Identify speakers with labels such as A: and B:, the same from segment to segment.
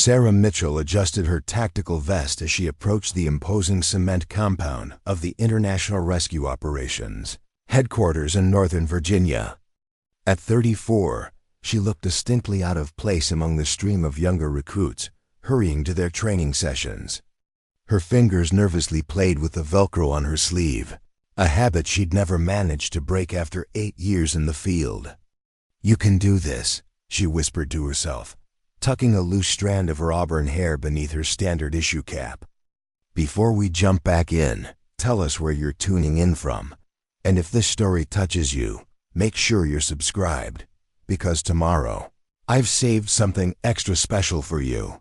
A: Sarah Mitchell adjusted her tactical vest as she approached the imposing cement compound of the International Rescue Operations headquarters in Northern Virginia. At 34, she looked distinctly out of place among the stream of younger recruits hurrying to their training sessions. Her fingers nervously played with the velcro on her sleeve, a habit she'd never managed to break after 8 years in the field. "You can do this," she whispered to herself, tucking a loose strand of her auburn hair beneath her standard issue cap. "Before we jump back in, tell us where you're tuning in from. And if this story touches you, make sure you're subscribed, because tomorrow, I've saved something extra special for you."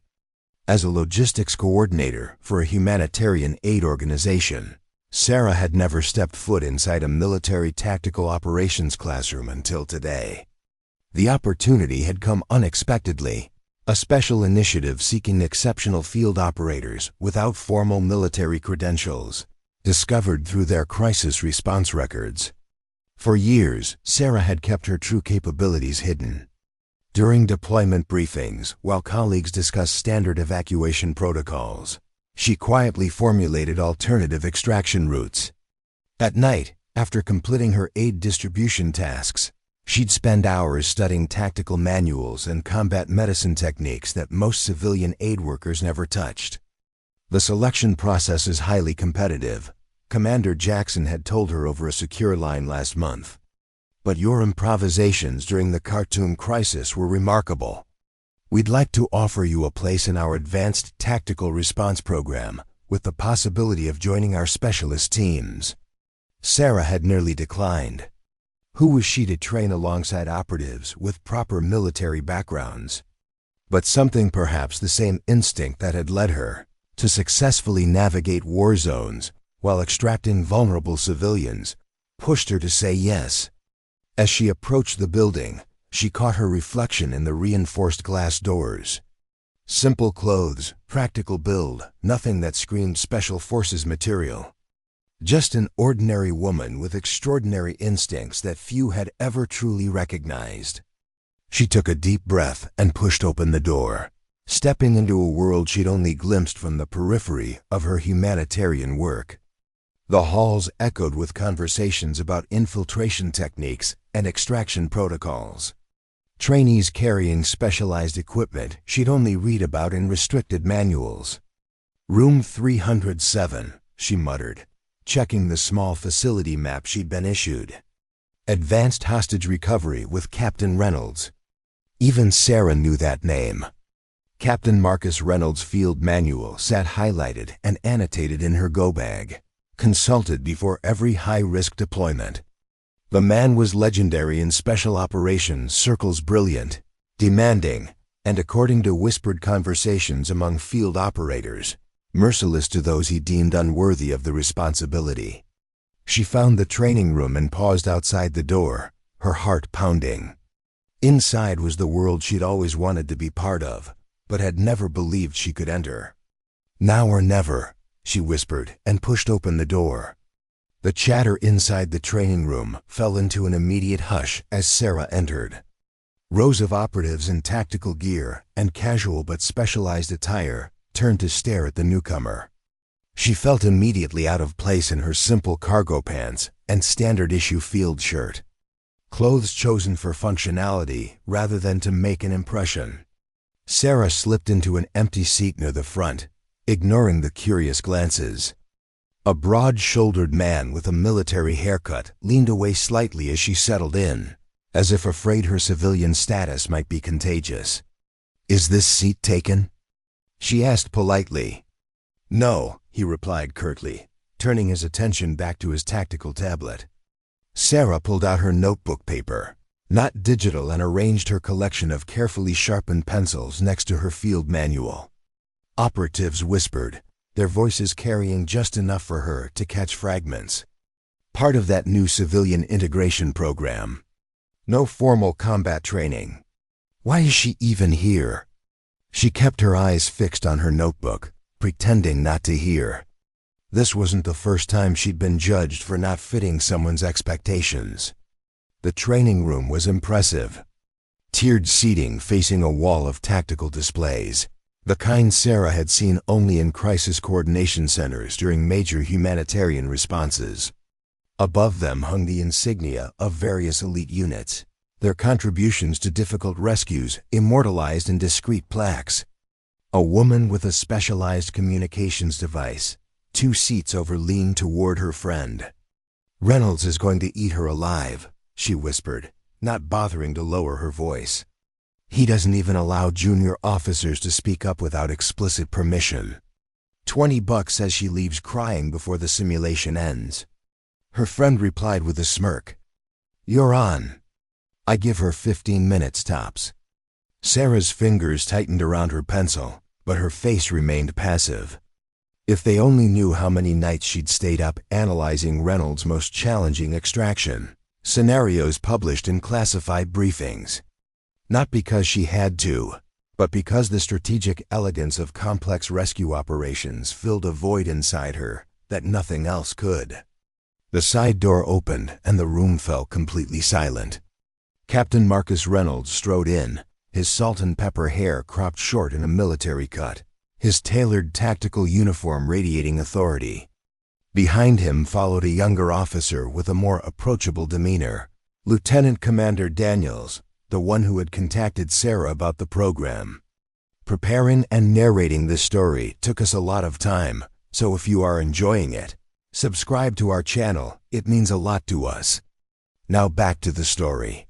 A: As a logistics coordinator for a humanitarian aid organization, Sarah had never stepped foot inside a military tactical operations classroom until today. The opportunity had come unexpectedly, a special initiative seeking exceptional field operators without formal military credentials, discovered through their crisis response records. For years, Sarah had kept her true capabilities hidden. During deployment briefings, while colleagues discussed standard evacuation protocols, she quietly formulated alternative extraction routes. At night, after completing her aid distribution tasks, she'd spend hours studying tactical manuals and combat medicine techniques that most civilian aid workers never touched. The selection process is highly competitive, Commander Jackson had told her over a secure line last month. But your improvisations during the Khartoum crisis were remarkable. We'd like to offer you a place in our advanced tactical response program, with the possibility of joining our specialist teams. Sarah had nearly declined. Who was she to train alongside operatives with proper military backgrounds? But something, perhaps the same instinct that had led her to successfully navigate war zones while extracting vulnerable civilians, pushed her to say yes. As she approached the building, she caught her reflection in the reinforced glass doors. Simple clothes, practical build, nothing that screamed special forces material. Just an ordinary woman with extraordinary instincts that few had ever truly recognized. She took a deep breath and pushed open the door, stepping into a world she'd only glimpsed from the periphery of her humanitarian work. The halls echoed with conversations about infiltration techniques and extraction protocols. Trainees carrying specialized equipment she'd only read about in restricted manuals. "Room 307, she muttered, checking the small facility map she'd been issued. "Advanced hostage recovery with Captain Reynolds." Even Sarah knew that name. Captain Marcus Reynolds' field manual sat highlighted and annotated in her go bag, consulted before every high-risk deployment. The man was legendary in special operations circles, brilliant, demanding, and according to whispered conversations among field operators, merciless to those he deemed unworthy of the responsibility. She found the training room and paused outside the door, her heart pounding. Inside was the world she'd always wanted to be part of, but had never believed she could enter. "Now or never," she whispered and pushed open the door. The chatter inside the training room fell into an immediate hush as Sarah entered. Rows of operatives in tactical gear and casual but specialized attire turned to stare at the newcomer. She felt immediately out of place in her simple cargo pants and standard-issue field shirt. Clothes chosen for functionality rather than to make an impression. Sarah slipped into an empty seat near the front, ignoring the curious glances. A broad-shouldered man with a military haircut leaned away slightly as she settled in, as if afraid her civilian status might be contagious. "Is this seat taken?" she asked politely. "No," he replied curtly, turning his attention back to his tactical tablet. Sarah pulled out her notebook paper, not digital, and arranged her collection of carefully sharpened pencils next to her field manual. Operatives whispered, their voices carrying just enough for her to catch fragments. Part of that new civilian integration program. No formal combat training. Why is she even here? She kept her eyes fixed on her notebook, pretending not to hear. This wasn't the first time she'd been judged for not fitting someone's expectations. The training room was impressive. Tiered seating facing a wall of tactical displays, The kind Sarah had seen only in crisis coordination centers during major humanitarian responses. Above them hung the insignia of various elite units, their contributions to difficult rescues immortalized in discreet plaques. A woman with a specialized communications device, 2 seats over, leaned toward her friend. "Reynolds is going to eat her alive," she whispered, not bothering to lower her voice. "He doesn't even allow junior officers to speak up without explicit permission. $20 says she leaves crying before the simulation ends." Her friend replied with a smirk. "You're on. I give her 15 minutes tops." Sarah's fingers tightened around her pencil, but her face remained passive. If they only knew how many nights she'd stayed up analyzing Reynolds' most challenging extraction scenarios published in classified briefings. Not because she had to, but because the strategic elegance of complex rescue operations filled a void inside her that nothing else could. The side door opened and the room fell completely silent. Captain Marcus Reynolds strode in, his salt and pepper hair cropped short in a military cut, his tailored tactical uniform radiating authority. Behind him followed a younger officer with a more approachable demeanor, Lieutenant Commander Daniels, the one who had contacted Sarah about the program. Preparing and narrating this story took us a lot of time, so if you are enjoying it, subscribe to our channel, it means a lot to us. Now back to the story.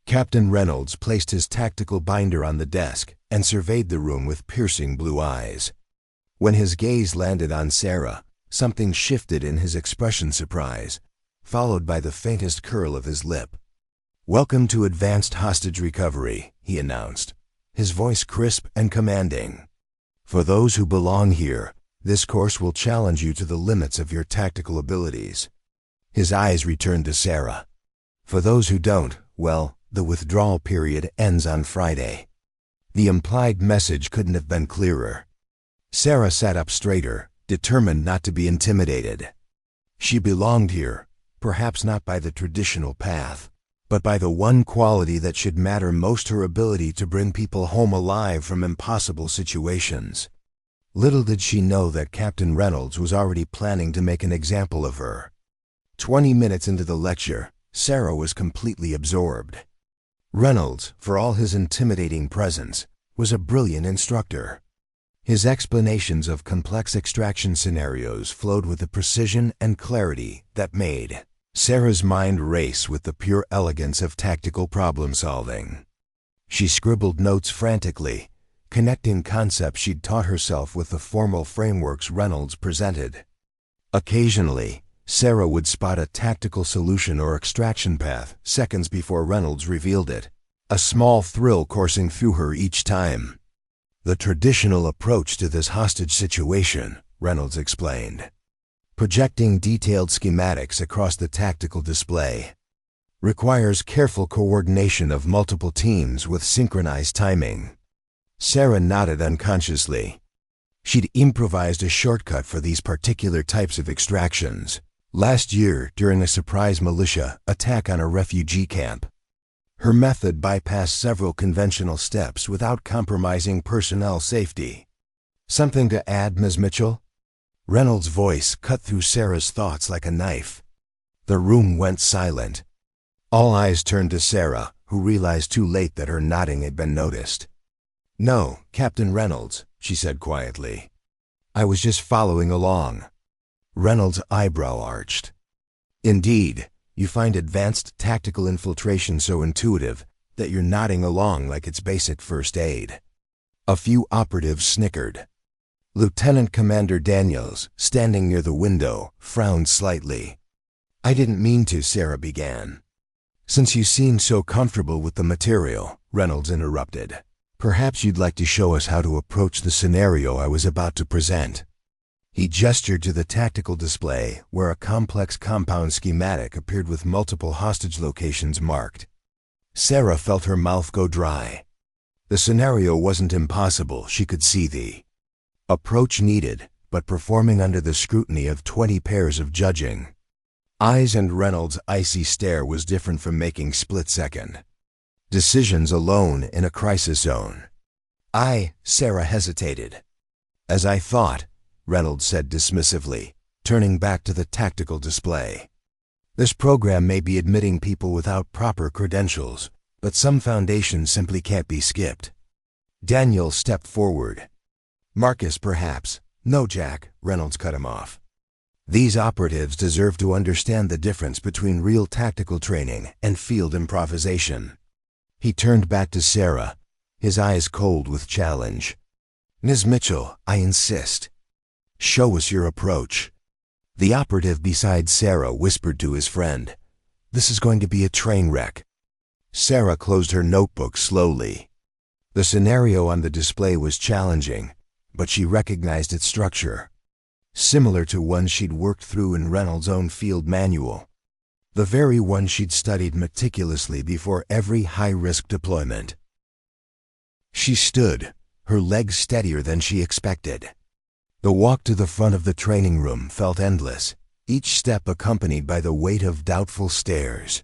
A: Captain Reynolds placed his tactical binder on the desk and surveyed the room with piercing blue eyes. When his gaze landed on Sarah, something shifted in his expression: surprise, followed by the faintest curl of his lip. "Welcome to Advanced Hostage Recovery," he announced, his voice crisp and commanding. "For those who belong here, this course will challenge you to the limits of your tactical abilities." His eyes returned to Sarah. "For those who don't, well, the withdrawal period ends on Friday." The implied message couldn't have been clearer. Sarah sat up straighter, determined not to be intimidated. She belonged here, perhaps not by the traditional path, but by the one quality that should matter most: her ability to bring people home alive from impossible situations. Little did she know that Captain Reynolds was already planning to make an example of her. 20 minutes into the lecture, Sarah was completely absorbed. Reynolds, for all his intimidating presence, was a brilliant instructor. His explanations of complex extraction scenarios flowed with a precision and clarity that made Sarah's mind race with the pure elegance of tactical problem-solving. She scribbled notes frantically, connecting concepts she'd taught herself with the formal frameworks Reynolds presented. Occasionally, Sarah would spot a tactical solution or extraction path seconds before Reynolds revealed it, a small thrill coursing through her each time. "The traditional approach to this hostage situation," Reynolds explained, projecting detailed schematics across the tactical display, "requires careful coordination of multiple teams with synchronized timing." Sarah nodded unconsciously. She'd improvised a shortcut for these particular types of extractions last year during a surprise militia attack on a refugee camp. Her method bypassed several conventional steps without compromising personnel safety. "Something to add, Ms. Mitchell?" Reynolds' voice cut through Sarah's thoughts like a knife. The room went silent. All eyes turned to Sarah, who realized too late that her nodding had been noticed. "No, Captain Reynolds," she said quietly. "I was just following along." Reynolds' eyebrow arched. "Indeed, you find advanced tactical infiltration so intuitive that you're nodding along like it's basic first aid." A few operatives snickered. Lieutenant Commander Daniels, standing near the window, frowned slightly. "I didn't mean to," Sarah began. "Since you seem so comfortable with the material," Reynolds interrupted, "perhaps you'd like to show us how to approach the scenario I was about to present." He gestured to the tactical display where a complex compound schematic appeared with multiple hostage locations marked. Sarah felt her mouth go dry. The scenario wasn't impossible, she could see the approach needed, but performing under the scrutiny of 20 pairs of judging eyes, and Reynolds' icy stare was different from making split-second decisions alone in a crisis zone. Sarah hesitated. As I thought, Reynolds said dismissively, turning back to the tactical display. This program may be admitting people without proper credentials, but some foundations simply can't be skipped. Daniel stepped forward. Marcus, perhaps. No, Jack, Reynolds cut him off. These operatives deserve to understand the difference between real tactical training and field improvisation. He turned back to Sarah, his eyes cold with challenge. Ms. Mitchell, I insist. Show us your approach. The operative beside Sarah whispered to his friend, This is going to be a train wreck. Sarah closed her notebook slowly. The scenario on the display was challenging, but she recognized its structure, similar to one she'd worked through in Reynolds' own field manual, the very one she'd studied meticulously before every high-risk deployment. She stood, her legs steadier than she expected. The walk to the front of the training room felt endless, each step accompanied by the weight of doubtful stares.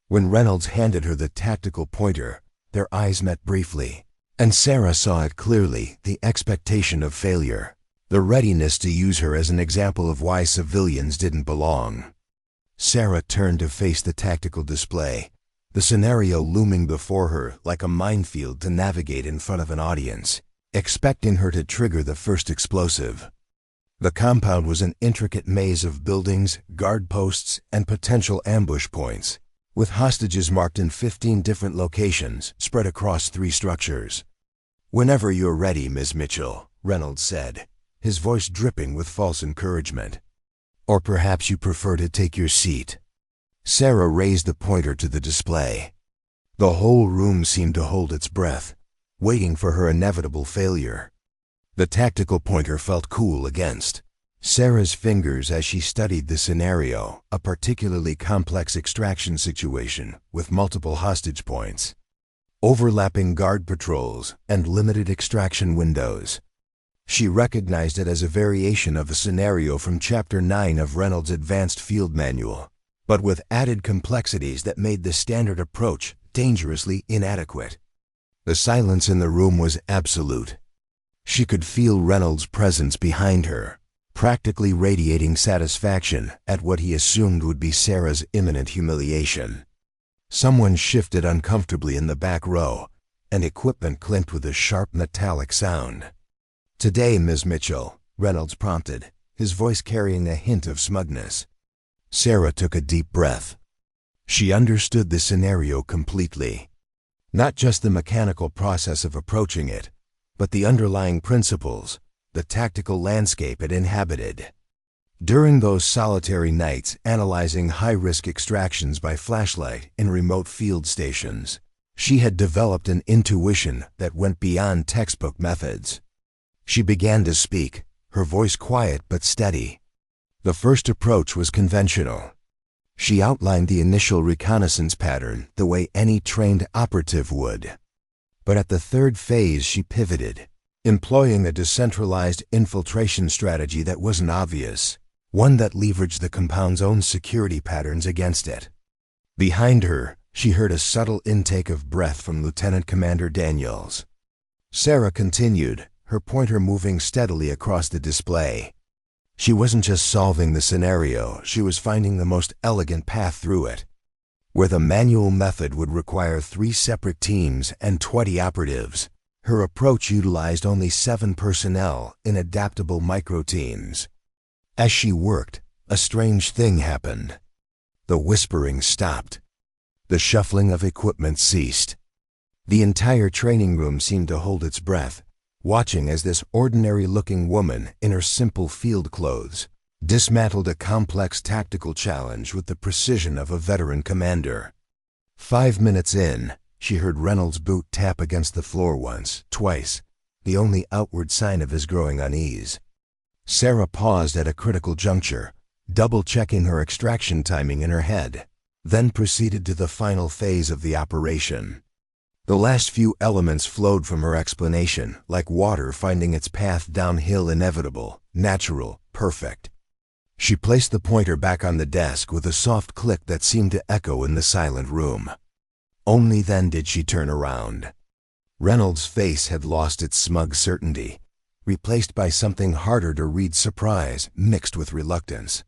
A: When Reynolds handed her the tactical pointer, their eyes met briefly, and Sarah saw it clearly, the expectation of failure, the readiness to use her as an example of why civilians didn't belong. Sarah turned to face the tactical display, the scenario looming before her like a minefield to navigate in front of an audience, expecting her to trigger the first explosive. The compound was an intricate maze of buildings, guard posts, and potential ambush points, with hostages marked in 15 different locations spread across 3 structures. Whenever you're ready, Ms. Mitchell, Reynolds said, his voice dripping with false encouragement. Or perhaps you prefer to take your seat. Sarah raised the pointer to the display. The whole room seemed to hold its breath, waiting for her inevitable failure. The tactical pointer felt cool against Sarah's fingers as she studied the scenario, a particularly complex extraction situation with multiple hostage points, overlapping guard patrols, and limited extraction windows. She recognized it as a variation of a scenario from Chapter 9 of Reynolds' Advanced Field Manual, but with added complexities that made the standard approach dangerously inadequate. The silence in the room was absolute. She could feel Reynolds' presence behind her, practically radiating satisfaction at what he assumed would be Sarah's imminent humiliation. Someone shifted uncomfortably in the back row, and equipment clinked with a sharp metallic sound. Today, Ms. Mitchell, Reynolds prompted, his voice carrying a hint of smugness. Sarah took a deep breath. She understood the scenario completely. Not just the mechanical process of approaching it, but the underlying principles, the tactical landscape it inhabited. During those solitary nights analyzing high-risk extractions by flashlight in remote field stations, she had developed an intuition that went beyond textbook methods. She began to speak, her voice quiet but steady. The first approach was conventional. She outlined the initial reconnaissance pattern the way any trained operative would. But at the third phase she pivoted, employing a decentralized infiltration strategy that wasn't obvious, one that leveraged the compound's own security patterns against it. Behind her, she heard a subtle intake of breath from Lieutenant Commander Daniels. Sarah continued, her pointer moving steadily across the display. She wasn't just solving the scenario, she was finding the most elegant path through it. Where the manual method would require 3 separate teams and 20 operatives, her approach utilized only 7 personnel in adaptable micro-teams. As she worked, a strange thing happened. The whispering stopped. The shuffling of equipment ceased. The entire training room seemed to hold its breath, watching as this ordinary-looking woman in her simple field clothes dismantled a complex tactical challenge with the precision of a veteran commander. 5 minutes in, she heard Reynolds' boot tap against the floor once, twice, the only outward sign of his growing unease. Sarah paused at a critical juncture, double-checking her extraction timing in her head, then proceeded to the final phase of the operation. The last few elements flowed from her explanation, like water finding its path downhill, inevitable, natural, perfect. She placed the pointer back on the desk with a soft click that seemed to echo in the silent room. Only then did she turn around. Reynolds' face had lost its smug certainty, replaced by something harder to read: surprise mixed with reluctance.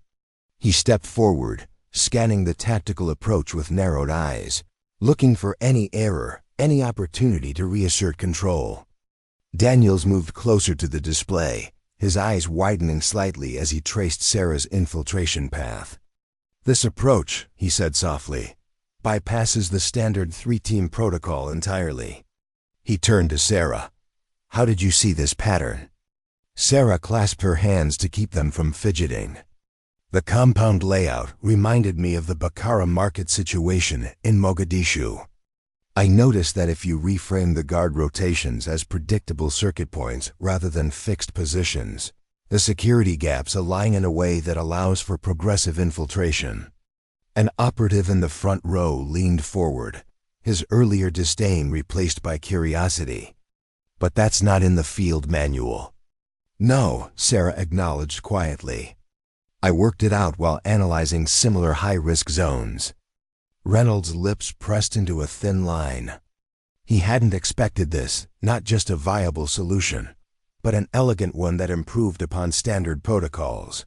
A: He stepped forward, scanning the tactical approach with narrowed eyes, looking for any error, any opportunity to reassert control. Daniels moved closer to the display, his eyes widening slightly as he traced Sarah's infiltration path. "This approach," he said softly, "bypasses the standard 3-team protocol entirely." He turned to Sarah. "How did you see this pattern?" Sarah clasped her hands to keep them from fidgeting. "The compound layout reminded me of the Bakara market situation in Mogadishu. I noticed that if you reframe the guard rotations as predictable circuit points rather than fixed positions, the security gaps align in a way that allows for progressive infiltration." An operative in the front row leaned forward, his earlier disdain replaced by curiosity. "But that's not in the field manual." "No," Sarah acknowledged quietly. "I worked it out while analyzing similar high-risk zones." Reynolds' lips pressed into a thin line. He hadn't expected this, not just a viable solution, but an elegant one that improved upon standard protocols.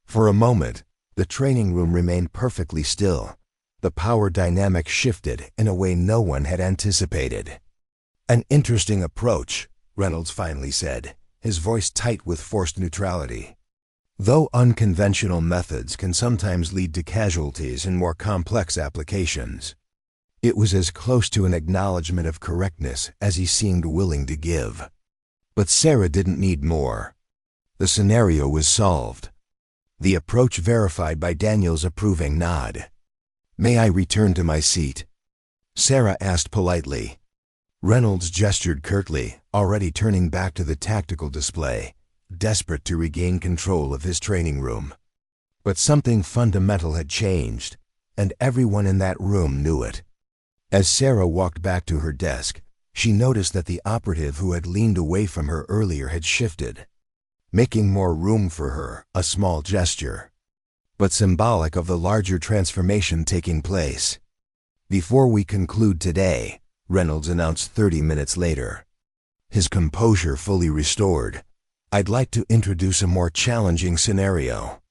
A: For a moment, the training room remained perfectly still. The power dynamic shifted in a way no one had anticipated. "An interesting approach," Reynolds finally said, his voice tight with forced neutrality. "Though unconventional methods can sometimes lead to casualties in more complex applications." It was as close to an acknowledgement of correctness as he seemed willing to give. But Sarah didn't need more. The scenario was solved. The approach verified by Daniel's approving nod. "May I return to my seat?" Sarah asked politely. Reynolds gestured curtly, already turning back to the tactical display, desperate to regain control of his training room. But something fundamental had changed, and everyone in that room knew it. As Sarah walked back to her desk, she noticed that the operative who had leaned away from her earlier had shifted, making more room for her, a small gesture, but symbolic of the larger transformation taking place. "Before we conclude today," Reynolds announced 30 minutes later, his composure fully restored, "I'd like to introduce a more challenging scenario.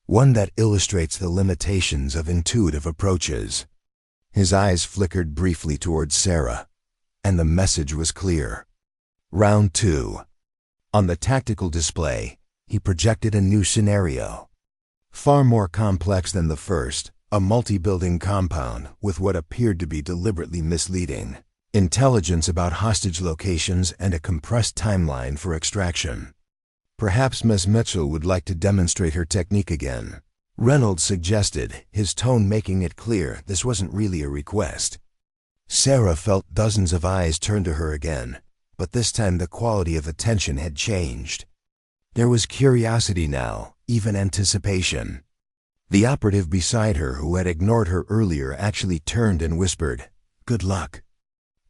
A: One that illustrates the limitations of intuitive approaches." His eyes flickered briefly towards Sarah, and the message was clear. Round 2. On the tactical display, he projected a new scenario. Far more complex than the first, a multi-building compound with what appeared to be deliberately misleading intelligence about hostage locations and a compressed timeline for extraction. "Perhaps Miss Mitchell would like to demonstrate her technique again," Reynolds suggested, his tone making it clear this wasn't really a request. Sarah felt dozens of eyes turn to her again, but this time the quality of attention had changed. There was curiosity now, even anticipation. The operative beside her who had ignored her earlier actually turned and whispered, "Good luck."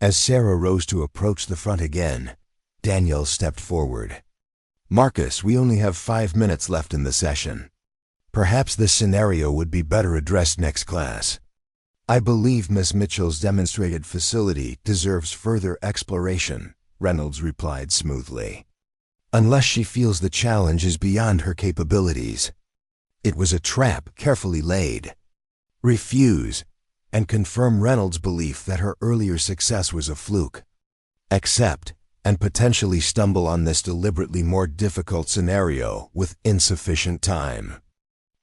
A: As Sarah rose to approach the front again, Daniel stepped forward. "Marcus, we only have 5 minutes left in the session. Perhaps this scenario would be better addressed next class. I believe Miss Mitchell's demonstrated facility deserves further exploration," Reynolds replied smoothly. "Unless she feels the challenge is beyond her capabilities." It was a trap carefully laid. Refuse, and confirm Reynolds' belief that her earlier success was a fluke. Accept, and potentially stumble on this deliberately more difficult scenario with insufficient time.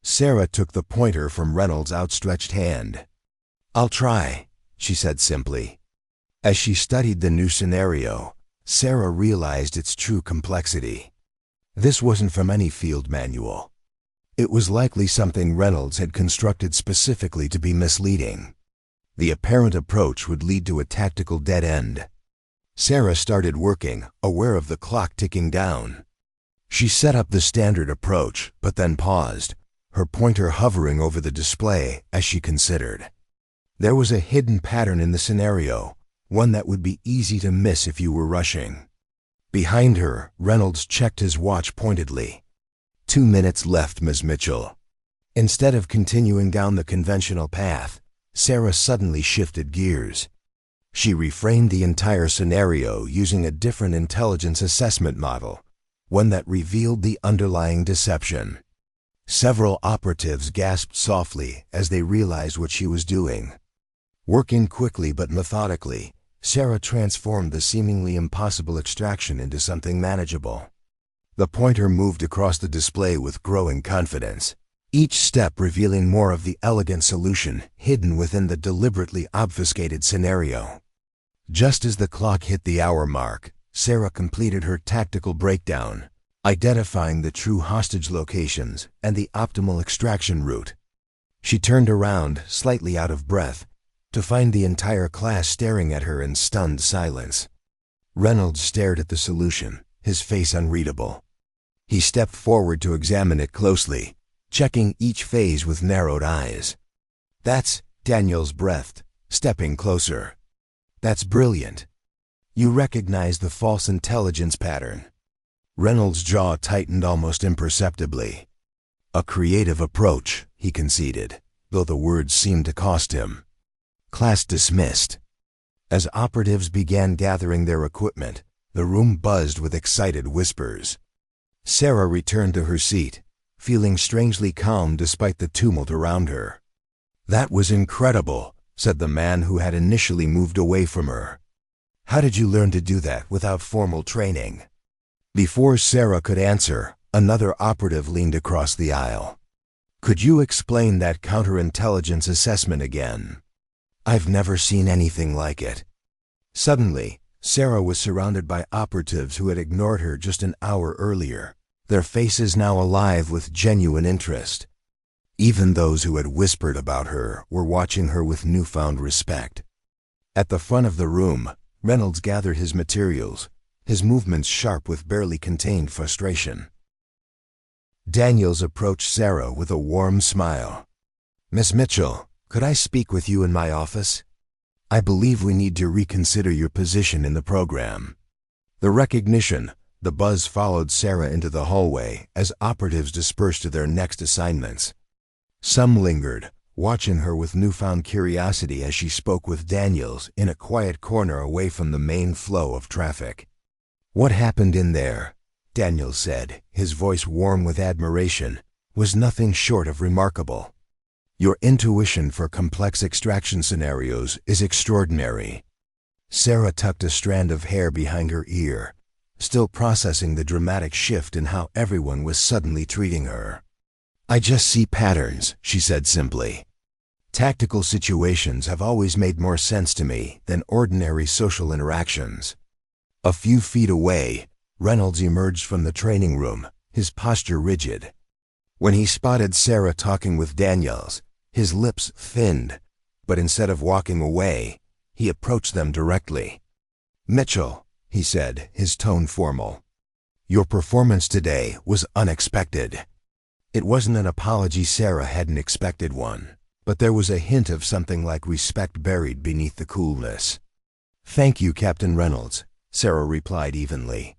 A: Sarah took the pointer from Reynolds' outstretched hand. "I'll try," she said simply. As she studied the new scenario, Sarah realized its true complexity. This wasn't from any field manual. It was likely something Reynolds had constructed specifically to be misleading. The apparent approach would lead to a tactical dead end. Sarah started working, aware of the clock ticking down. She set up the standard approach, but then paused, her pointer hovering over the display as she considered. There was a hidden pattern in the scenario, one that would be easy to miss if you were rushing. Behind her, Reynolds checked his watch pointedly. 2 minutes left, Miss Mitchell. Instead of continuing down the conventional path, Sarah suddenly shifted gears. She reframed the entire scenario using a different intelligence assessment model, one that revealed the underlying deception. Several operatives gasped softly as they realized what she was doing. Working quickly but methodically, Sarah transformed the seemingly impossible extraction into something manageable. The pointer moved across the display with growing confidence, each step revealing more of the elegant solution hidden within the deliberately obfuscated scenario. Just as the clock hit the hour mark, Sarah completed her tactical breakdown, identifying the true hostage locations and the optimal extraction route. She turned around, slightly out of breath, to find the entire class staring at her in stunned silence. Reynolds stared at the solution, his face unreadable. He stepped forward to examine it closely, checking each phase with narrowed eyes. "That's," Daniels breathed, stepping closer. "That's brilliant. You recognize the false intelligence pattern." Reynolds' jaw tightened almost imperceptibly. "A creative approach," he conceded, though the words seemed to cost him. Class dismissed. As operatives began gathering their equipment, the room buzzed with excited whispers. Sarah returned to her seat, feeling strangely calm despite the tumult around her. "That was incredible," said the man who had initially moved away from her. "How did you learn to do that without formal training?" Before Sarah could answer, another operative leaned across the aisle. "Could you explain that counterintelligence assessment again? I've never seen anything like it." Suddenly, Sarah was surrounded by operatives who had ignored her just an hour earlier, their faces now alive with genuine interest. Even those who had whispered about her were watching her with newfound respect. At the front of the room, Reynolds gathered his materials, his movements sharp with barely contained frustration. Daniels approached Sarah with a warm smile. "Miss Mitchell, could I speak with you in my office? I believe we need to reconsider your position in the program." The recognition, the buzz followed Sarah into the hallway as operatives dispersed to their next assignments. Some lingered, watching her with newfound curiosity as she spoke with Daniels in a quiet corner away from the main flow of traffic. "What happened in there," Daniels said, his voice warm with admiration, "was nothing short of remarkable. Your intuition for complex extraction scenarios is extraordinary." Sarah tucked a strand of hair behind her ear, still processing the dramatic shift in how everyone was suddenly treating her. "I just see patterns," she said simply. "Tactical situations have always made more sense to me than ordinary social interactions." A few feet away, Reynolds emerged from the training room, his posture rigid. When he spotted Sarah talking with Daniels, his lips thinned, but instead of walking away, he approached them directly. "Mitchell," he said, his tone formal, "your performance today was unexpected." It wasn't an apology. Sarah hadn't expected one, but there was a hint of something like respect buried beneath the coolness. "Thank you, Captain Reynolds," Sarah replied evenly.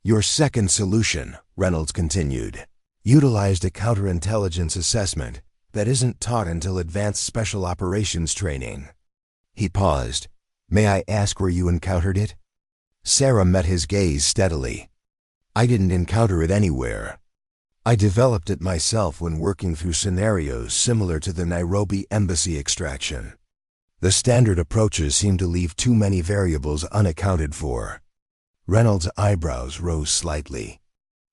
A: "Your second solution," Reynolds continued, "utilized a counterintelligence assessment that isn't taught until advanced special operations training." He paused. "May I ask where you encountered it?" Sarah met his gaze steadily. "I didn't encounter it anywhere. I developed it myself when working through scenarios similar to the Nairobi embassy extraction. The standard approaches seem to leave too many variables unaccounted for." Reynolds' eyebrows rose slightly.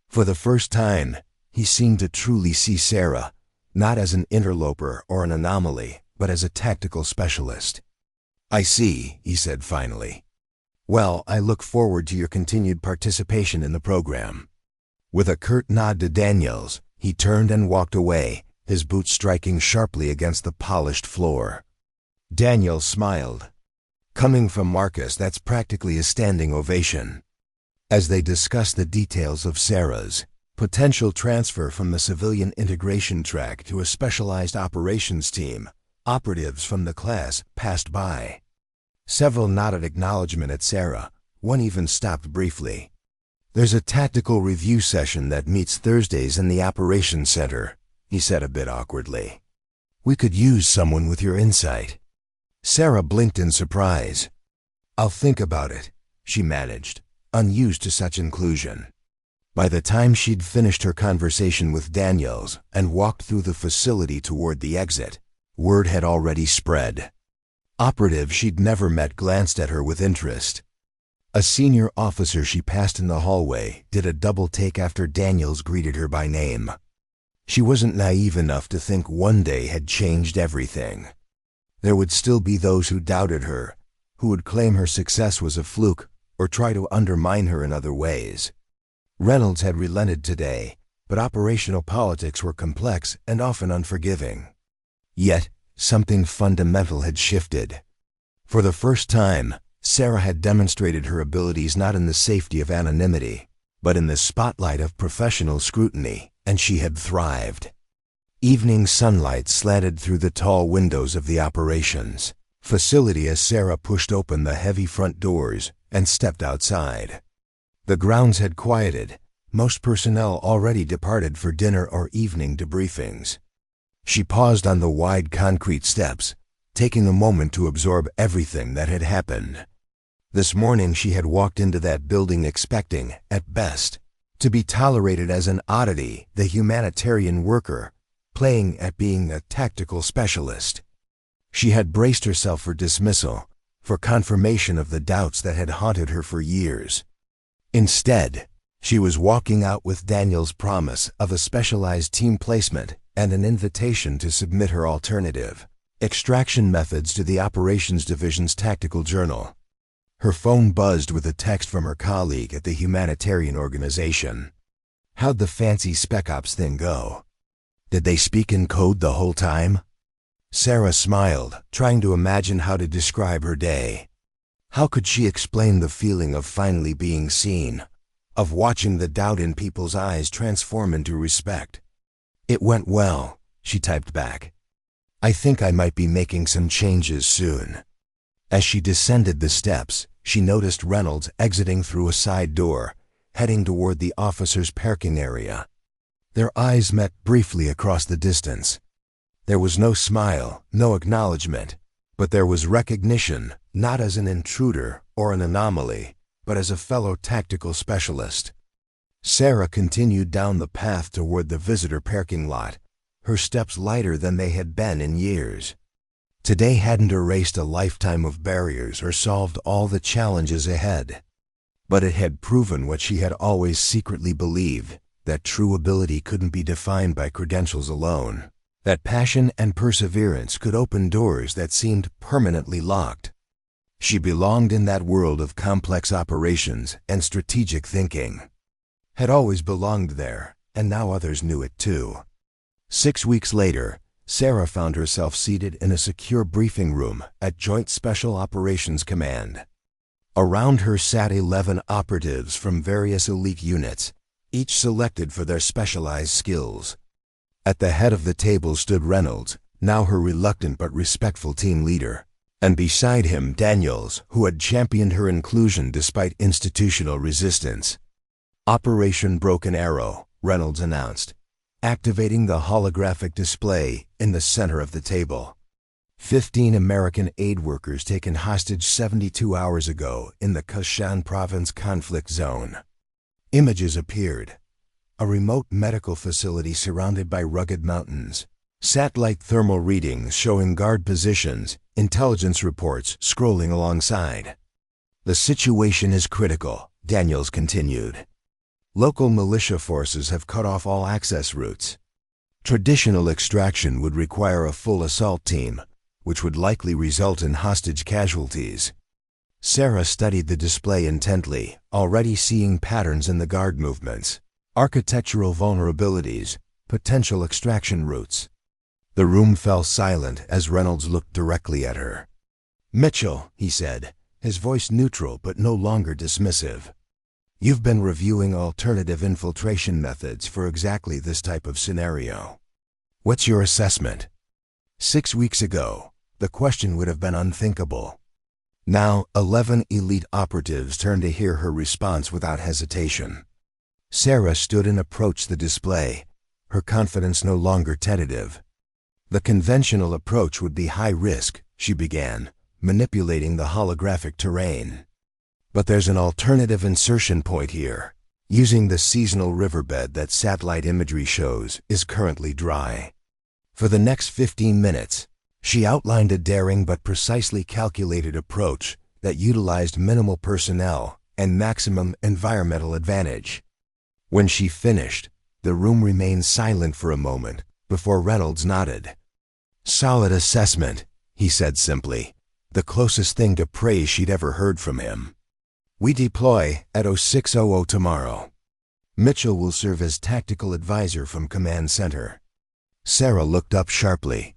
A: For the first time, he seemed to truly see Sarah, not as an interloper or an anomaly, but as a tactical specialist. "I see," he said finally. "Well, I look forward to your continued participation in the program." With a curt nod to Daniels, he turned and walked away, his boots striking sharply against the polished floor. Daniels smiled. Coming from Marcus, that's practically a standing ovation. As they discussed the details of Sarah's potential transfer from the civilian integration track to a specialized operations team, operatives from the class passed by. Several nodded acknowledgement at Sarah, one even stopped briefly. "There's a tactical review session that meets Thursdays in the operations center," he said a bit awkwardly. "We could use someone with your insight." Sarah blinked in surprise. "I'll think about it," she managed, unused to such inclusion. By the time she'd finished her conversation with Daniels and walked through the facility toward the exit, word had already spread. Operatives she'd never met glanced at her with interest. A senior officer she passed in the hallway did a double take after Daniels greeted her by name. She wasn't naive enough to think one day had changed everything. There would still be those who doubted her, who would claim her success was a fluke or try to undermine her in other ways. Reynolds had relented today, but operational politics were complex and often unforgiving. Yet, something fundamental had shifted. For the first time, Sarah had demonstrated her abilities not in the safety of anonymity, but in the spotlight of professional scrutiny, and she had thrived. Evening sunlight slanted through the tall windows of the operations facility as Sarah pushed open the heavy front doors and stepped outside. The grounds had quieted, most personnel already departed for dinner or evening debriefings. She paused on the wide concrete steps, taking a moment to absorb everything that had happened. This morning she had walked into that building expecting, at best, to be tolerated as an oddity, the humanitarian worker, playing at being a tactical specialist. She had braced herself for dismissal, for confirmation of the doubts that had haunted her for years. Instead, she was walking out with Daniel's promise of a specialized team placement and an invitation to submit her alternative extraction methods to the Operations Division's tactical journal. Her phone buzzed with a text from her colleague at the humanitarian organization. "How'd the fancy Spec Ops thing go? Did they speak in code the whole time?" Sarah smiled, trying to imagine how to describe her day. How could she explain the feeling of finally being seen, of watching the doubt in people's eyes transform into respect? "It went well," she typed back. "I think I might be making some changes soon." As she descended the steps, she noticed Reynolds exiting through a side door, heading toward the officers' parking area. Their eyes met briefly across the distance. There was no smile, no acknowledgement, but there was recognition, not as an intruder or an anomaly, but as a fellow tactical specialist. Sarah continued down the path toward the visitor parking lot, her steps lighter than they had been in years. Today hadn't erased a lifetime of barriers or solved all the challenges ahead, but it had proven what she had always secretly believed, that true ability couldn't be defined by credentials alone, that passion and perseverance could open doors that seemed permanently locked. She belonged in that world of complex operations and strategic thinking. Had always belonged there, and now others knew it too. 6 weeks later, Sarah found herself seated in a secure briefing room at Joint Special Operations Command. Around her sat 11 operatives from various elite units, each selected for their specialized skills. At the head of the table stood Reynolds, now her reluctant but respectful team leader, and beside him Daniels, who had championed her inclusion despite institutional resistance. "Operation Broken Arrow," Reynolds announced, activating the holographic display in the center of the table. 15 American aid workers taken hostage 72 hours ago in the Khartoum province conflict zone. Images appeared. A remote medical facility surrounded by rugged mountains. Satellite thermal readings showing guard positions, intelligence reports scrolling alongside. "The situation is critical," Daniels continued. "Local militia forces have cut off all access routes. Traditional extraction would require a full assault team, which would likely result in hostage casualties." Sarah studied the display intently, already seeing patterns in the guard movements, architectural vulnerabilities, potential extraction routes. The room fell silent as Reynolds looked directly at her. "Mitchell," he said, his voice neutral but no longer dismissive. "You've been reviewing alternative infiltration methods for exactly this type of scenario. What's your assessment?" 6 weeks ago, the question would have been unthinkable. Now, 11 elite operatives turned to hear her response without hesitation. Sarah stood and approached the display, her confidence no longer tentative. "The conventional approach would be high risk," she began, manipulating the holographic terrain. But there's an alternative insertion point here. Using the seasonal riverbed that satellite imagery shows is currently dry. For the next 15 minutes, she outlined a daring but precisely calculated approach that utilized minimal personnel and maximum environmental advantage. When she finished, the room remained silent for a moment before Reynolds nodded. "Solid assessment," he said simply, the closest thing to praise she'd ever heard from him. "We deploy at 0600 tomorrow. Mitchell will serve as tactical advisor from Command Center." Sarah looked up sharply.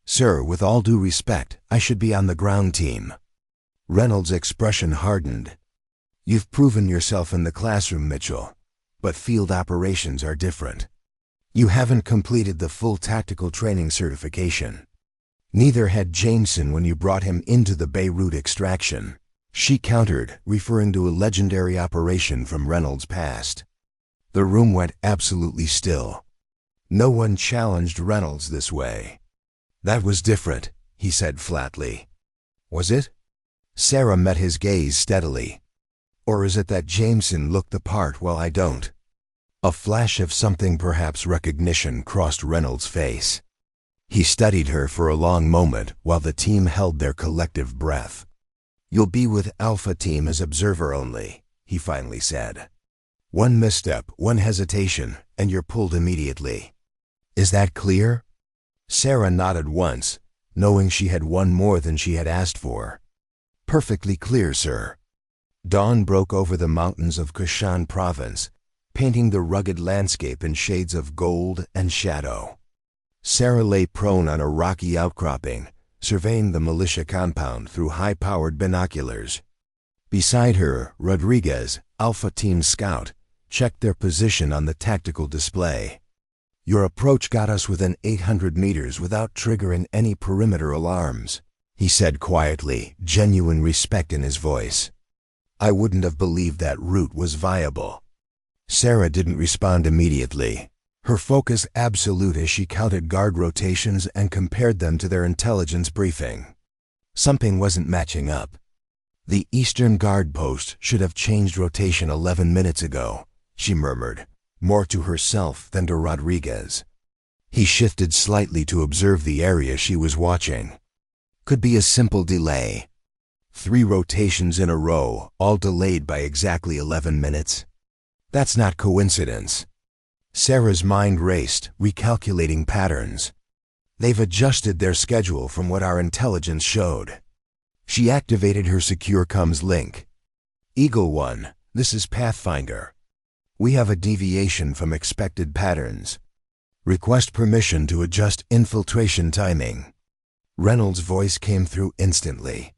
A: "Sir, with all due respect, I should be on the ground team." Reynolds' expression hardened. "You've proven yourself in the classroom, Mitchell, but field operations are different. You haven't completed the full tactical training certification. Neither had Jameson when you brought him into the Beirut extraction," she countered, referring to a legendary operation from Reynolds' past. The room went absolutely still. No one challenged Reynolds this way. "That was different," he said flatly. "Was it?" Sarah met his gaze steadily. "Or is it that Jameson looked the part while I don't?" A flash of something, perhaps recognition, crossed Reynolds' face. He studied her for a long moment while the team held their collective breath. "You'll be with Alpha Team as observer only," he finally said. "One misstep, one hesitation, and you're pulled immediately. Is that clear?" Sarah nodded once, knowing she had won more than she had asked for. "Perfectly clear, sir." Dawn broke over the mountains of Kashan province, painting the rugged landscape in shades of gold and shadow. Sarah lay prone on a rocky outcropping, surveying the militia compound through high-powered binoculars. Beside her, Rodriguez, Alpha Team scout, checked their position on the tactical display. "Your approach got us within 800 meters without triggering any perimeter alarms," he said quietly, genuine respect in his voice. "I wouldn't have believed that route was viable." Sarah didn't respond immediately, her focus absolute as she counted guard rotations and compared them to their intelligence briefing. Something wasn't matching up. "The Eastern Guard post should have changed rotation 11 minutes ago," she murmured, more to herself than to Rodriguez. He shifted slightly to observe the area she was watching. "Could be a simple delay. 3 rotations in a row, all delayed by exactly 11 minutes. That's not coincidence." Sarah's mind raced, recalculating patterns. "They've adjusted their schedule from what our intelligence showed." She activated her secure comms link. "Eagle 1, this is Pathfinder. We have a deviation from expected patterns. Request permission to adjust infiltration timing." Reynolds' voice came through instantly.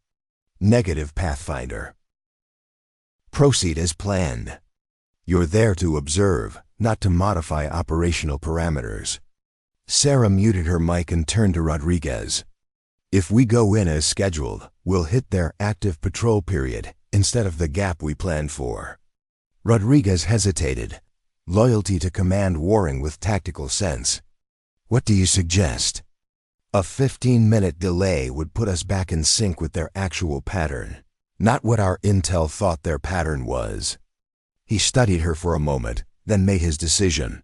A: "Negative, Pathfinder. Proceed as planned. You're there to observe, not to modify operational parameters." Sarah muted her mic and turned to Rodriguez. "If we go in as scheduled, we'll hit their active patrol period instead of the gap we planned for." Rodriguez hesitated, loyalty to command warring with tactical sense. "What do you suggest?" "A 15-minute delay would put us back in sync with their actual pattern, not what our intel thought their pattern was." He studied her for a moment, then made his decision.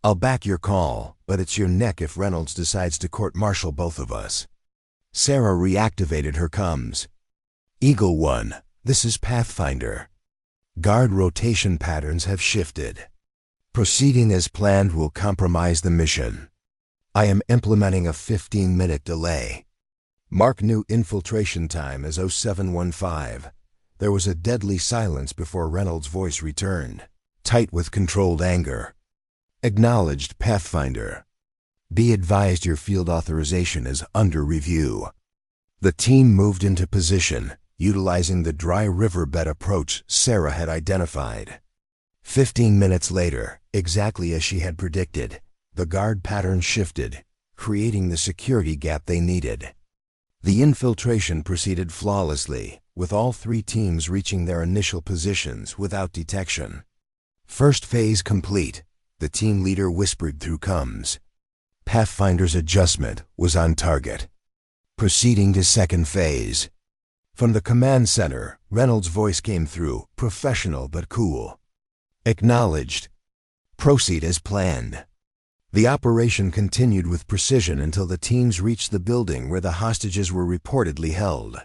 A: "I'll back your call, but it's your neck if Reynolds decides to court-martial both of us." Sarah reactivated her comms. "Eagle 1, this is Pathfinder. Guard rotation patterns have shifted. Proceeding as planned will compromise the mission. I am implementing a 15-minute delay. Mark new infiltration time as 0715. There was a deadly silence before Reynolds' voice returned, tight with controlled anger. "Acknowledged, Pathfinder. Be advised your field authorization is under review." The team moved into position, utilizing the dry riverbed approach Sarah had identified. 15 minutes later, exactly as she had predicted, the guard pattern shifted, creating the security gap they needed. The infiltration proceeded flawlessly, with all 3 teams reaching their initial positions without detection. "First phase complete," the team leader whispered through comms. Pathfinder's adjustment was on target. "Proceeding to second phase." From the command center, Reynolds' voice came through, professional but cool. Acknowledged. Proceed as planned. The operation continued with precision until the teams reached the building where the hostages were reportedly held.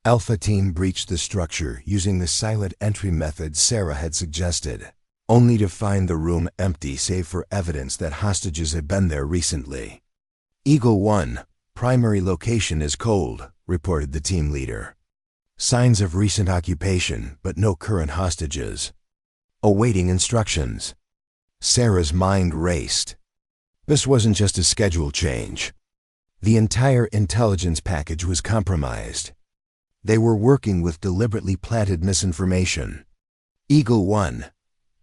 A: Alpha Team breached the structure using the silent entry method Sarah had suggested, only to find the room empty save for evidence that hostages had been there recently. Eagle 1, primary location is cold, reported the team leader. Signs of recent occupation, but no current hostages. Awaiting instructions. Sarah's mind raced. This wasn't just a schedule change. The entire intelligence package was compromised. They were working with deliberately planted misinformation. Eagle 1,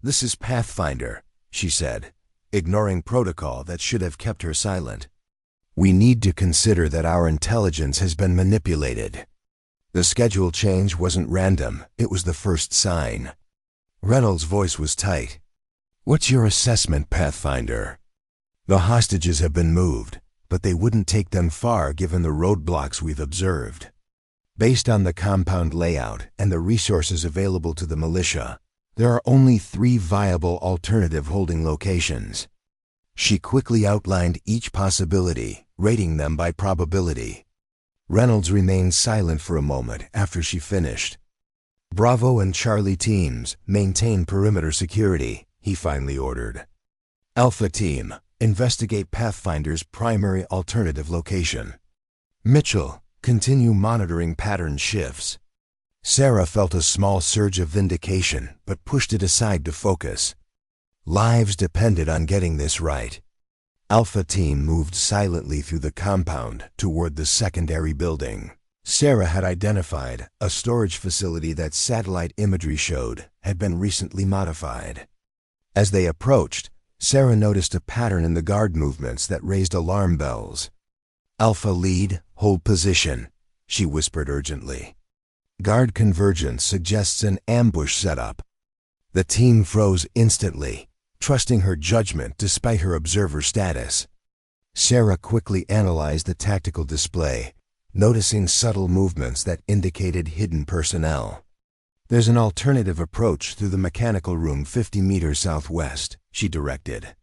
A: this is Pathfinder, she said, ignoring protocol that should have kept her silent. We need to consider that our intelligence has been manipulated. The schedule change wasn't random, it was the first sign. Reynolds' voice was tight. What's your assessment, Pathfinder? The hostages have been moved, but they wouldn't take them far given the roadblocks we've observed. Based on the compound layout and the resources available to the militia, there are only 3 viable alternative holding locations. She quickly outlined each possibility, rating them by probability. Reynolds remained silent for a moment after she finished. Bravo and Charlie teams, maintain perimeter security, he finally ordered. Alpha Team, investigate Pathfinder's primary alternative location. Mitchell, continue monitoring pattern shifts. Sarah felt a small surge of vindication, but pushed it aside to focus. Lives depended on getting this right. Alpha Team moved silently through the compound toward the secondary building. Sarah had identified a storage facility that satellite imagery showed had been recently modified. As they approached, Sarah noticed a pattern in the guard movements that raised alarm bells. Alpha Lead, hold position, she whispered urgently. Guard convergence suggests an ambush setup. The team froze instantly, trusting her judgment despite her observer status. Sarah quickly analyzed the tactical display, noticing subtle movements that indicated hidden personnel. There's an alternative approach through the mechanical room 50 meters southwest, she directed.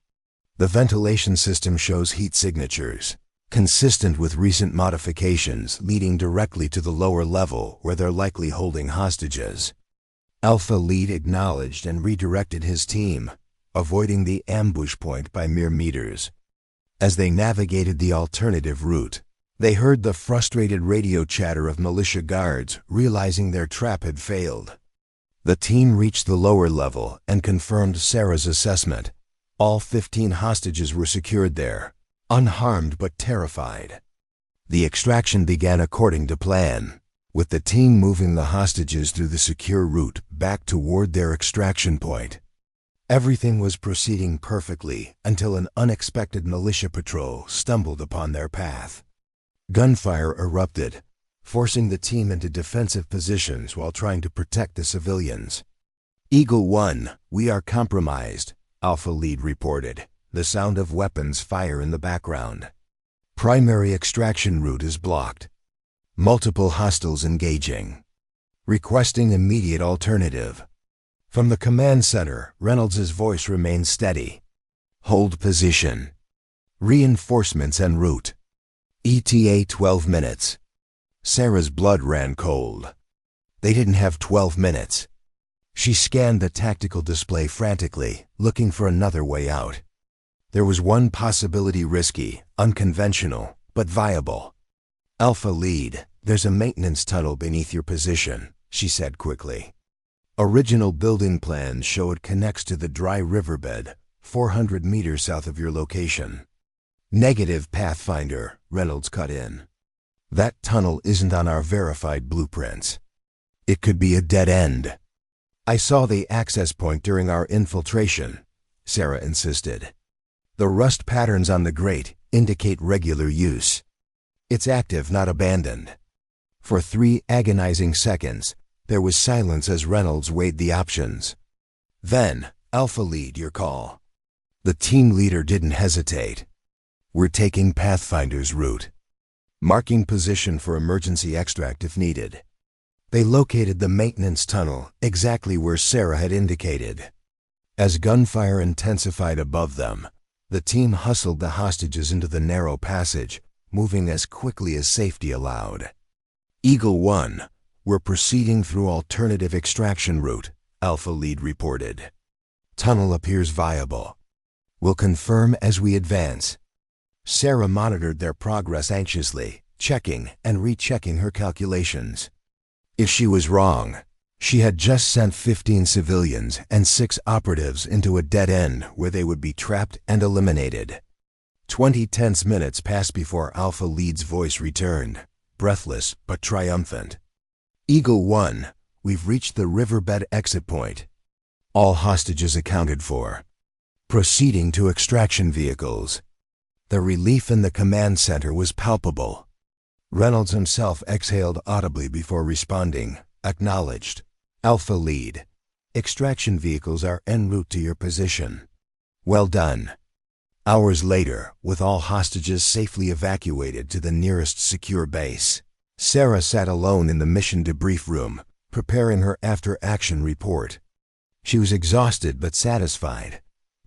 A: The ventilation system shows heat signatures, consistent with recent modifications leading directly to the lower level where they're likely holding hostages. Alpha Lead acknowledged and redirected his team, avoiding the ambush point by mere meters. As they navigated the alternative route, they heard the frustrated radio chatter of militia guards, realizing their trap had failed. The team reached the lower level and confirmed Sarah's assessment. All 15 hostages were secured there, unharmed but terrified. The extraction began according to plan, with the team moving the hostages through the secure route back toward their extraction point. Everything was proceeding perfectly until an unexpected militia patrol stumbled upon their path. Gunfire erupted, forcing the team into defensive positions while trying to protect the civilians. Eagle 1, we are compromised, Alpha Lead reported, the sound of weapons fire in the background. Primary extraction route is blocked. Multiple hostiles engaging. Requesting immediate alternative. From the command center, Reynolds' voice remained steady. Hold position. Reinforcements en route. ETA 12 minutes. Sarah's blood ran cold. They didn't have 12 minutes. She scanned the tactical display frantically, looking for another way out. There was one possibility, risky, unconventional, but viable. Alpha Lead, there's a maintenance tunnel beneath your position, she said quickly. Original building plans show it connects to the dry riverbed, 400 meters south of your location. Negative, Pathfinder, Reynolds cut in. That tunnel isn't on our verified blueprints. It could be a dead end. I saw the access point during our infiltration, Sarah insisted. The rust patterns on the grate indicate regular use. It's active, not abandoned. For 3 agonizing seconds, there was silence as Reynolds weighed the options. Then, Alpha Lead, your call. The team leader didn't hesitate. We're taking Pathfinder's route. Marking position for emergency extract if needed. They located the maintenance tunnel exactly where Sarah had indicated. As gunfire intensified above them, the team hustled the hostages into the narrow passage, moving as quickly as safety allowed. Eagle 1, we're proceeding through alternative extraction route, Alpha Lead reported. Tunnel appears viable. We'll confirm as we advance. Sarah monitored their progress anxiously, checking and rechecking her calculations. If she was wrong, she had just sent 15 civilians and 6 operatives into a dead end where they would be trapped and eliminated. 20 tense minutes passed before Alpha Lead's voice returned, breathless but triumphant. Eagle 1, we've reached the riverbed exit point. All hostages accounted for. Proceeding to extraction vehicles. The relief in the command center was palpable. Reynolds himself exhaled audibly before responding, acknowledged. Alpha Lead, extraction vehicles are en route to your position. Well done. Hours later, with all hostages safely evacuated to the nearest secure base, Sarah sat alone in the mission debrief room, preparing her after-action report. She was exhausted but satisfied,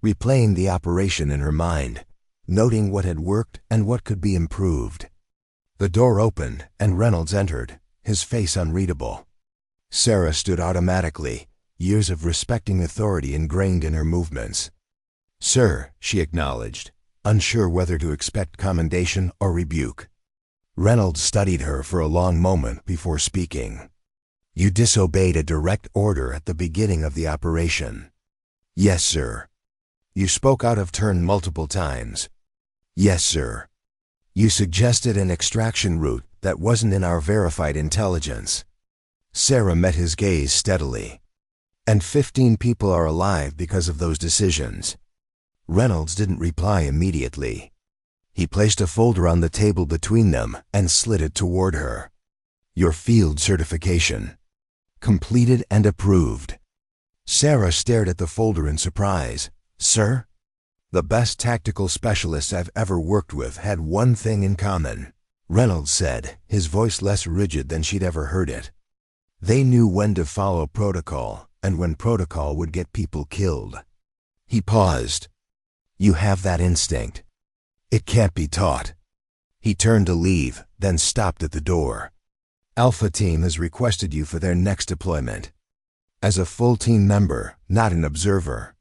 A: replaying the operation in her mind, noting what had worked and what could be improved. The door opened and Reynolds entered, his face unreadable. Sarah stood automatically, years of respecting authority ingrained in her movements. "Sir," she acknowledged, unsure whether to expect commendation or rebuke. Reynolds studied her for a long moment before speaking. "You disobeyed a direct order at the beginning of the operation." "Yes, sir." "You spoke out of turn multiple times." "Yes, sir." "You suggested an extraction route that wasn't in our verified intelligence." Sarah met his gaze steadily. "And 15 people are alive because of those decisions." Reynolds didn't reply immediately. He placed a folder on the table between them and slid it toward her. "Your field certification. Completed and approved." Sarah stared at the folder in surprise. "Sir?" "The best tactical specialists I've ever worked with had one thing in common," Reynolds said, his voice less rigid than she'd ever heard it. "They knew when to follow protocol and when protocol would get people killed." He paused. "You have that instinct. It can't be taught." He turned to leave, then stopped at the door. "Alpha Team has requested you for their next deployment. As a full team member, not an observer."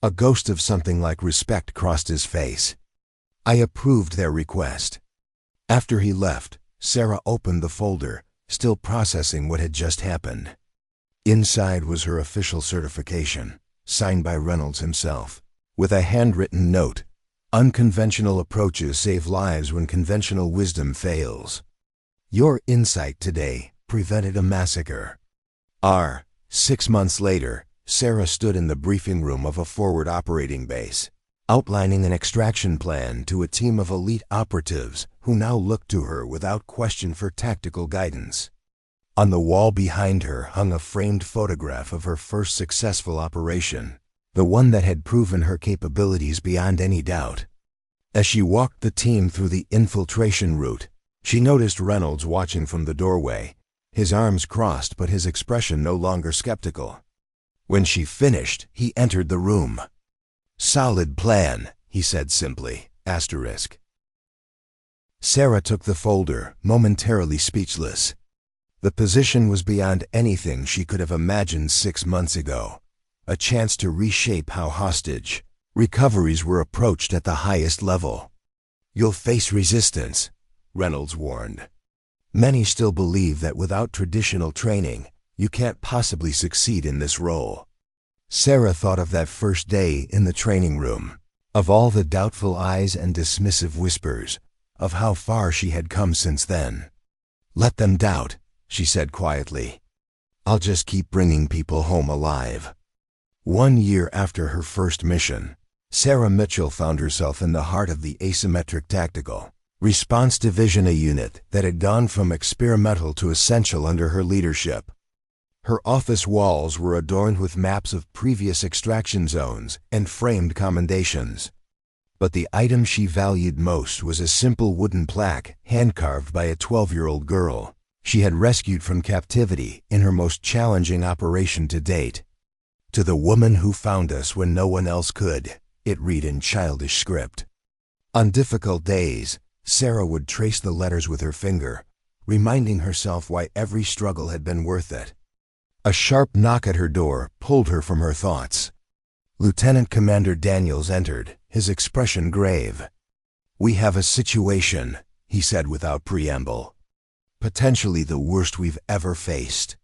A: A ghost of something like respect crossed his face. "I approved their request." After he left, Sarah opened the folder, still processing what had just happened. Inside was her official certification, signed by Reynolds himself, with a handwritten note: "Unconventional approaches save lives when conventional wisdom fails. Your insight today prevented a massacre." 6 months later, Sarah stood in the briefing room of a forward operating base, outlining an extraction plan to a team of elite operatives who now looked to her without question for tactical guidance. On the wall behind her hung a framed photograph of her first successful operation, the one that had proven her capabilities beyond any doubt. As she walked the team through the infiltration route, she noticed Reynolds watching from the doorway, his arms crossed but his expression no longer skeptical. When she finished, he entered the room. "Solid plan," he said simply, **. Sarah took the folder, momentarily speechless. The position was beyond anything she could have imagined 6 months ago, a chance to reshape how hostage recoveries were approached at the highest level. "You'll face resistance," Reynolds warned. "Many still believe that without traditional training, you can't possibly succeed in this role." Sarah thought of that first day in the training room, of all the doubtful eyes and dismissive whispers, of how far she had come since then. "Let them doubt," she said quietly. "I'll just keep bringing people home alive." 1 year after her first mission, Sarah Mitchell found herself in the heart of the Asymmetric Tactical Response Division, a unit that had gone from experimental to essential under her leadership. Her office walls were adorned with maps of previous extraction zones and framed commendations. But the item she valued most was a simple wooden plaque hand-carved by a 12-year-old girl. she had rescued from captivity in her most challenging operation to date. "To the woman who found us when no one else could," it read in childish script. On difficult days, Sarah would trace the letters with her finger, reminding herself why every struggle had been worth it. A sharp knock at her door pulled her from her thoughts. Lieutenant Commander Daniels entered, his expression grave. "We have a situation," he said without preamble. "Potentially the worst we've ever faced."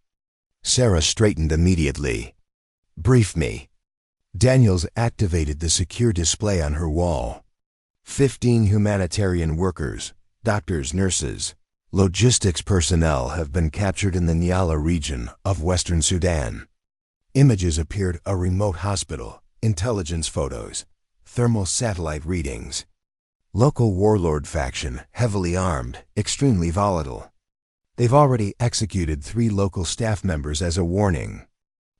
A: Sarah straightened immediately. "Brief me." Daniels activated the secure display on her wall. 15 humanitarian workers, doctors, nurses, logistics personnel have been captured in the Nyala region of Western Sudan. Images appeared: a remote hospital, intelligence photos, thermal satellite readings. Local warlord faction, heavily armed, extremely volatile. They've already executed 3 local staff members as a warning.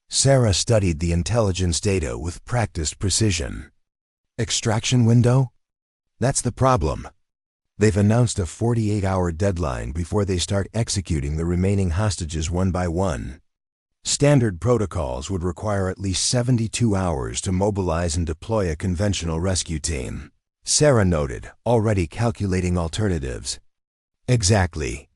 A: Sarah studied the intelligence data with practiced precision. Extraction window? That's the problem. They've announced a 48-hour deadline before they start executing the remaining hostages one by one. Standard protocols would require at least 72 hours to mobilize and deploy a conventional rescue team. Sarah noted, already calculating alternatives. Exactly.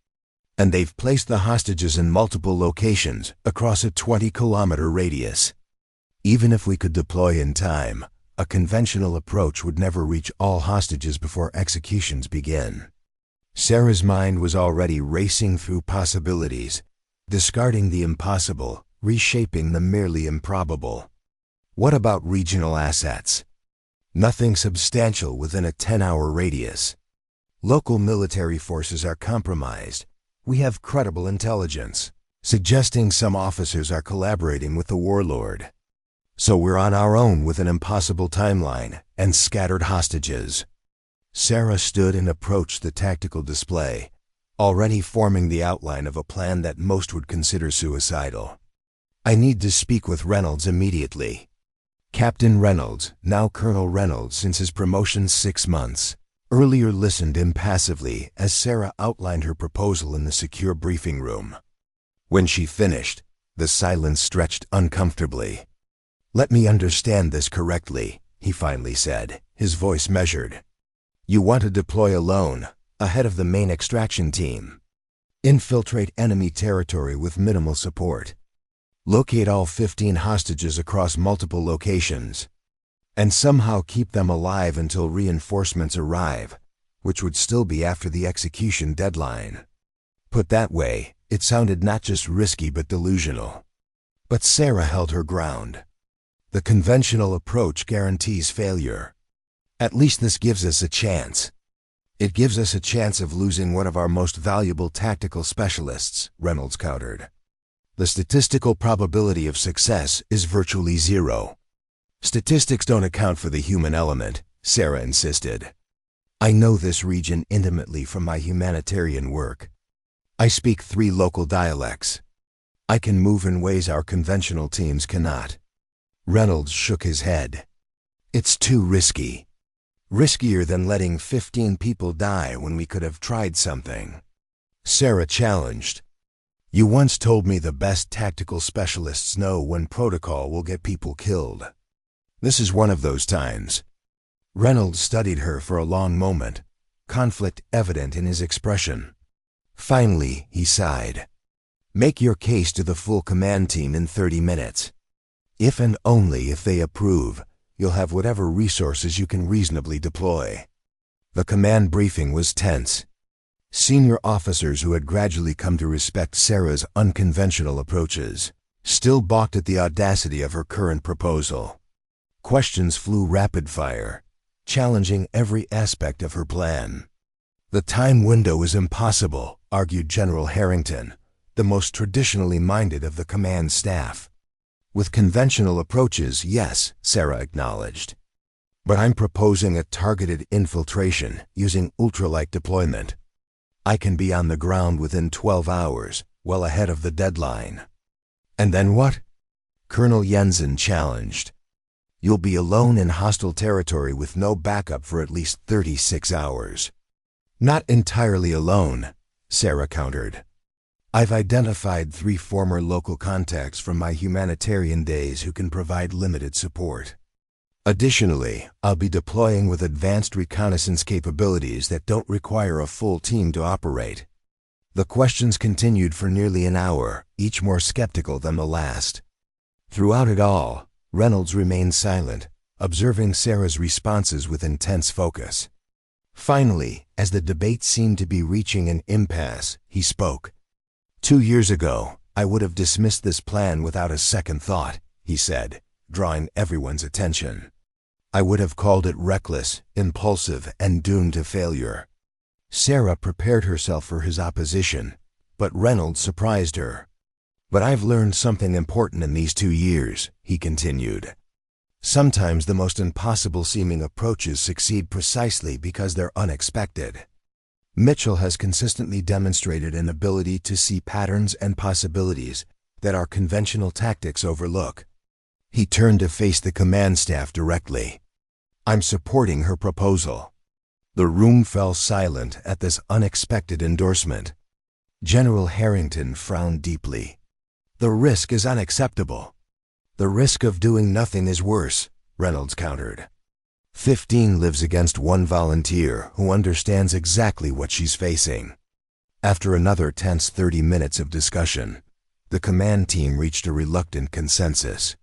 A: And they've placed the hostages in multiple locations across a 20-kilometer radius. Even if we could deploy in time, a conventional approach would never reach all hostages before executions begin. Sarah's mind was already racing through possibilities, discarding the impossible, reshaping the merely improbable. What about regional assets? Nothing substantial within a 10-hour radius. Local military forces are compromised. We have credible intelligence, suggesting some officers are collaborating with the warlord. So we're on our own with an impossible timeline and scattered hostages. Sarah stood and approached the tactical display, already forming the outline of a plan that most would consider suicidal. "I need to speak with Reynolds immediately." Captain Reynolds, now Colonel Reynolds since his promotion 6 months, earlier listened impassively as Sarah outlined her proposal in the secure briefing room. When she finished, the silence stretched uncomfortably. "Let me understand this correctly," he finally said, his voice measured. "You want to deploy alone, ahead of the main extraction team. Infiltrate enemy territory with minimal support. Locate all 15 hostages across multiple locations. And somehow keep them alive until reinforcements arrive, which would still be after the execution deadline." Put that way, it sounded not just risky but delusional. But Sarah held her ground. The conventional approach guarantees failure. "At least this gives us a chance." "It gives us a chance of losing one of our most valuable tactical specialists," Reynolds countered. "The statistical probability of success is virtually zero." "Statistics don't account for the human element," Sarah insisted. "I know this region intimately from my humanitarian work. I speak 3 local dialects. I can move in ways our conventional teams cannot." Reynolds shook his head. "It's too risky. Riskier than letting 15 people die when we could have tried something." Sarah challenged. "You once told me the best tactical specialists know when protocol will get people killed. This is one of those times." Reynolds studied her for a long moment, conflict evident in his expression. Finally, he sighed. "Make your case to the full command team in 30 minutes. If and only if they approve, you'll have whatever resources you can reasonably deploy." The command briefing was tense. Senior officers who had gradually come to respect Sarah's unconventional approaches still balked at the audacity of her current proposal. Questions flew rapid fire, challenging every aspect of her plan. "The time window is impossible," argued General Harrington, the most traditionally minded of the command staff. "With conventional approaches, yes," Sarah acknowledged. "But I'm proposing a targeted infiltration using ultralight deployment. I can be on the ground within 12 hours, well ahead of the deadline." "And then what?" Colonel Jensen challenged. "You'll be alone in hostile territory with no backup for at least 36 hours. "Not entirely alone," Sarah countered. I've identified 3 former local contacts from my humanitarian days who can provide limited support. Additionally, I'll be deploying with advanced reconnaissance capabilities that don't require a full team to operate. The questions continued for nearly an hour, each more skeptical than the last. Throughout it all, Reynolds remained silent, observing Sarah's responses with intense focus. Finally, as the debate seemed to be reaching an impasse, he spoke. 2 years ago, I would have dismissed this plan without a second thought, he said, drawing everyone's attention. I would have called it reckless, impulsive, and doomed to failure. Sarah prepared herself for his opposition, but Reynolds surprised her. But I've learned something important in these 2 years, he continued. Sometimes the most impossible-seeming approaches succeed precisely because they're unexpected. Mitchell has consistently demonstrated an ability to see patterns and possibilities that our conventional tactics overlook. He turned to face the command staff directly. I'm supporting her proposal. The room fell silent at this unexpected endorsement. General Harrington frowned deeply. The risk is unacceptable. The risk of doing nothing is worse, Reynolds countered. 15 lives against 1 volunteer who understands exactly what she's facing. After another tense 30 minutes of discussion, the command team reached a reluctant consensus.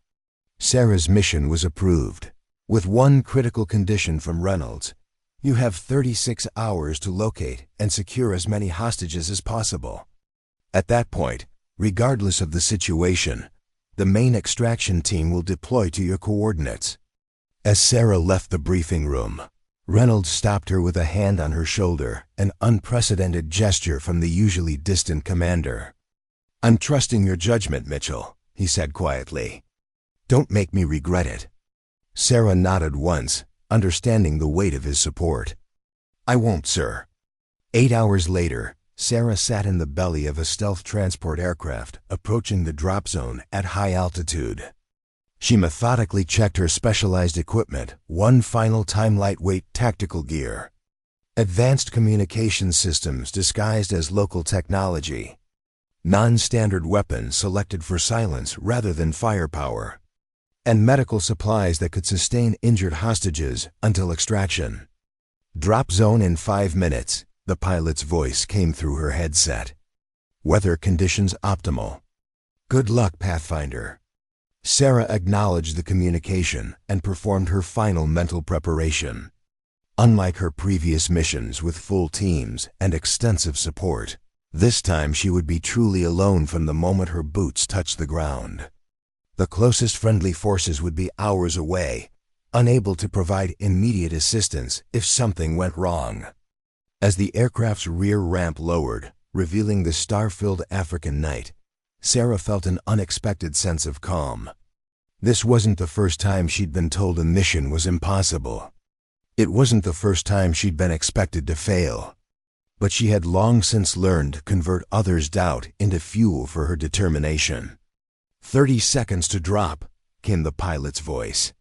A: Sarah's mission was approved, with one critical condition from Reynolds. You have 36 hours to locate and secure as many hostages as possible. At that point, regardless of the situation, the main extraction team will deploy to your coordinates. As Sarah left the briefing room, Reynolds stopped her with a hand on her shoulder, an unprecedented gesture from the usually distant commander. I'm trusting your judgment, Mitchell, he said quietly. Don't make me regret it. Sarah nodded once, understanding the weight of his support. I won't, sir. 8 hours later, Sarah sat in the belly of a stealth transport aircraft approaching the drop zone at high altitude. She methodically checked her specialized equipment, one final time lightweight tactical gear. Advanced communication systems disguised as local technology. Non-standard weapons selected for silence rather than firepower. And medical supplies that could sustain injured hostages until extraction. Drop zone in 5 minutes, the pilot's voice came through her headset. Weather conditions optimal. Good luck, Pathfinder. Sarah acknowledged the communication and performed her final mental preparation. Unlike her previous missions with full teams and extensive support, this time she would be truly alone from the moment her boots touched the ground. The closest friendly forces would be hours away, unable to provide immediate assistance if something went wrong. As the aircraft's rear ramp lowered, revealing the star-filled African night, Sarah felt an unexpected sense of calm. This wasn't the first time she'd been told a mission was impossible. It wasn't the first time she'd been expected to fail. But she had long since learned to convert others' doubt into fuel for her determination. 30 seconds to drop, came the pilot's voice.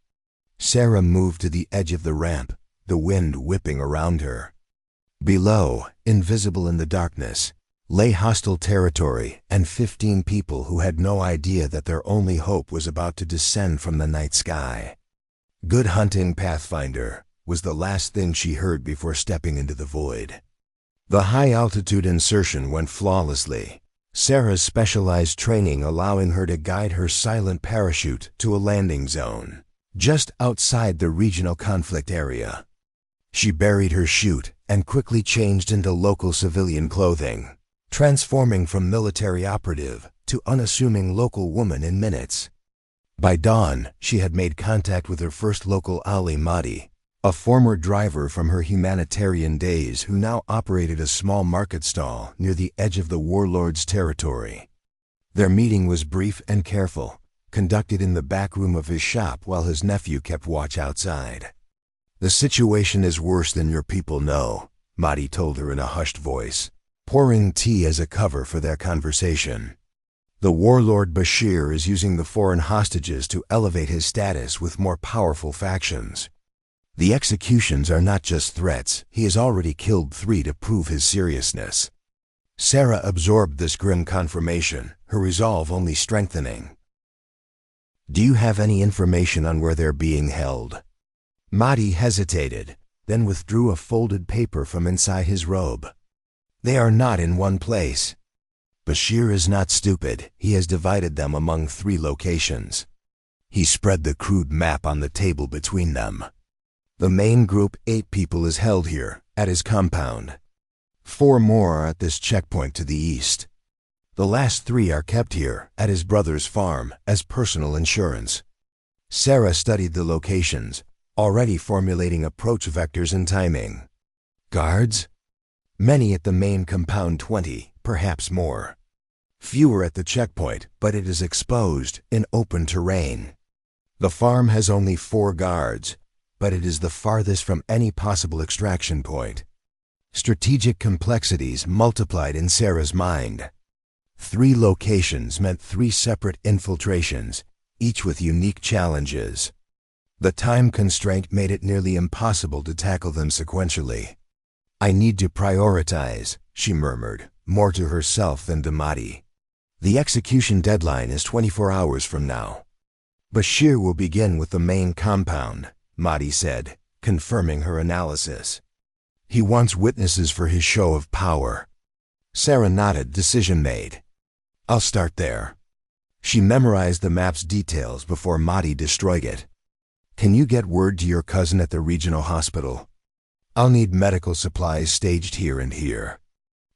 A: Sarah moved to the edge of the ramp, the wind whipping around her. Below, invisible in the darkness, lay hostile territory and 15 people who had no idea that their only hope was about to descend from the night sky. Good hunting, Pathfinder, was the last thing she heard before stepping into the void. The high-altitude insertion went flawlessly, Sarah's specialized training allowing her to guide her silent parachute to a landing zone, just outside the regional conflict area. She buried her chute and quickly changed into local civilian clothing, transforming from military operative to unassuming local woman in minutes. By dawn, she had made contact with her first local Ali Mahdi, a former driver from her humanitarian days who now operated a small market stall near the edge of the warlord's territory. Their meeting was brief and careful, conducted in the back room of his shop while his nephew kept watch outside. The situation is worse than your people know, Mahdi told her in a hushed voice, pouring tea as a cover for their conversation. The warlord Bashir is using the foreign hostages to elevate his status with more powerful factions. The executions are not just threats, he has already killed 3 to prove his seriousness. Sarah absorbed this grim confirmation, her resolve only strengthening. "Do you have any information on where they're being held?" Mahdi hesitated, then withdrew a folded paper from inside his robe. "They are not in one place. Bashir is not stupid. He has divided them among 3 locations." He spread the crude map on the table between them. "The main group, 8 people, is held here, at his compound. 4 more are at this checkpoint to the east. The last 3 are kept here, at his brother's farm, as personal insurance." Sarah studied the locations, already formulating approach vectors and timing. "Guards? Many at the main compound, 20, perhaps more. Fewer at the checkpoint, but it is exposed, in open terrain. The farm has only 4 guards, but it is the farthest from any possible extraction point." Strategic complexities multiplied in Sarah's mind. 3 locations meant 3 separate infiltrations, each with unique challenges. The time constraint made it nearly impossible to tackle them sequentially. "I need to prioritize," she murmured, more to herself than to Mahdi. "The execution deadline is 24 hours from now." "Bashir will begin with the main compound," Mahdi said, confirming her analysis. "He wants witnesses for his show of power." Sarah nodded, decision made. "I'll start there." She memorized the map's details before Mahdi destroyed it. "Can you get word to your cousin at the regional hospital? I'll need medical supplies staged here and here."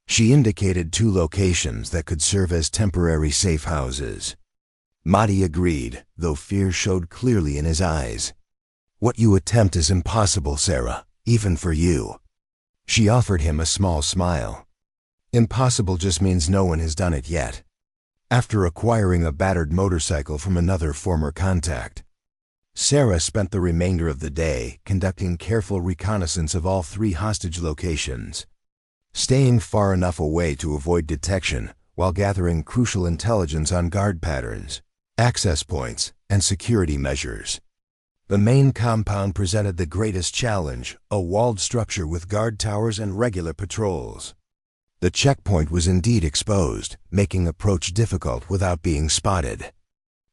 A: She indicated 2 locations that could serve as temporary safe houses. Mahdi agreed, though fear showed clearly in his eyes. "What you attempt is impossible, Sarah, even for you." She offered him a small smile. "Impossible just means no one has done it yet." After acquiring a battered motorcycle from another former contact, Sarah spent the remainder of the day conducting careful reconnaissance of all 3 hostage locations, staying far enough away to avoid detection while gathering crucial intelligence on guard patterns, access points, and security measures. The main compound presented the greatest challenge, a walled structure with guard towers and regular patrols. The checkpoint was indeed exposed, making approach difficult without being spotted.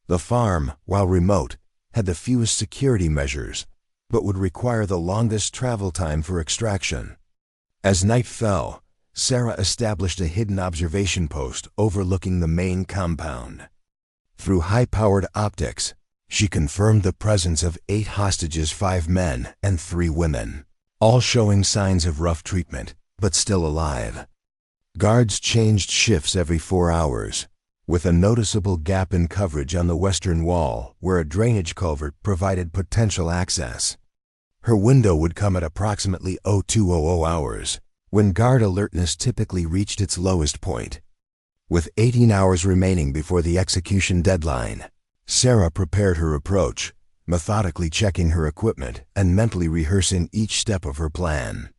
A: The farm, while remote, had the fewest security measures, but would require the longest travel time for extraction. As night fell, Sarah established a hidden observation post overlooking the main compound. Through high-powered optics, she confirmed the presence of 8 hostages, 5 men and 3 women, all showing signs of rough treatment, but still alive. Guards changed shifts every 4 hours, with a noticeable gap in coverage on the western wall where a drainage culvert provided potential access. Her window would come at approximately 0200 hours, when guard alertness typically reached its lowest point. With 18 hours remaining before the execution deadline, Sarah prepared her approach, methodically checking her equipment and mentally rehearsing each step of her plan.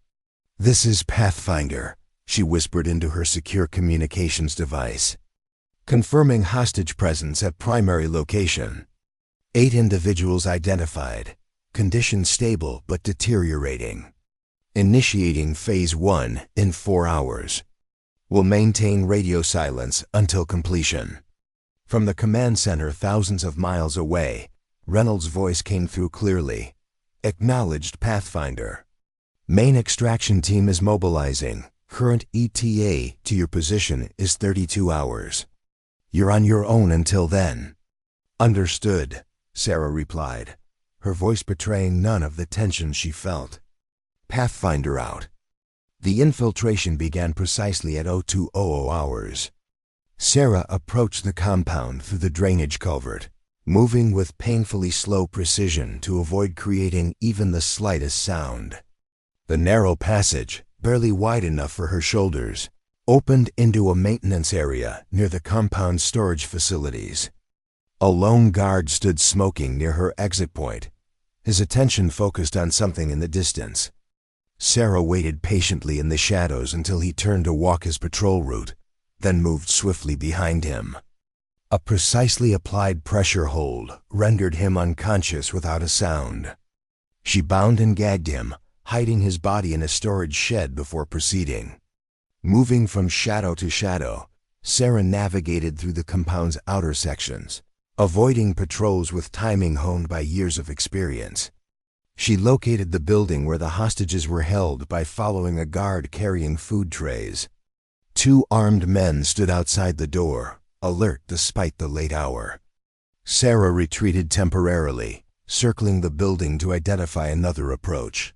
A: "This is Pathfinder," she whispered into her secure communications device. Confirming hostage presence at primary location. 8 individuals identified. Condition stable but deteriorating. Initiating Phase 1 in 4 hours. Will maintain radio silence until completion. From the command center thousands of miles away, Reynolds' voice came through clearly. "Acknowledged, Pathfinder. Main extraction team is mobilizing. Current ETA to your position is 32 hours. You're on your own until then." "Understood," Sarah replied, her voice betraying none of the tension she felt. Pathfinder out. The infiltration began precisely at 0200 hours. Sarah approached the compound through the drainage culvert, moving with painfully slow precision to avoid creating even the slightest sound. The narrow passage, barely wide enough for her shoulders, opened into a maintenance area near the compound's storage facilities. A lone guard stood smoking near her exit point, his attention focused on something in the distance. Sarah waited patiently in the shadows until he turned to walk his patrol route, then moved swiftly behind him. A precisely applied pressure hold rendered him unconscious without a sound. She bound and gagged him, hiding his body in a storage shed before proceeding. Moving from shadow to shadow, Sarah navigated through the compound's outer sections, avoiding patrols with timing honed by years of experience. She located the building where the hostages were held by following a guard carrying food trays. 2 armed men stood outside the door, alert despite the late hour. Sarah retreated temporarily, circling the building to identify another approach.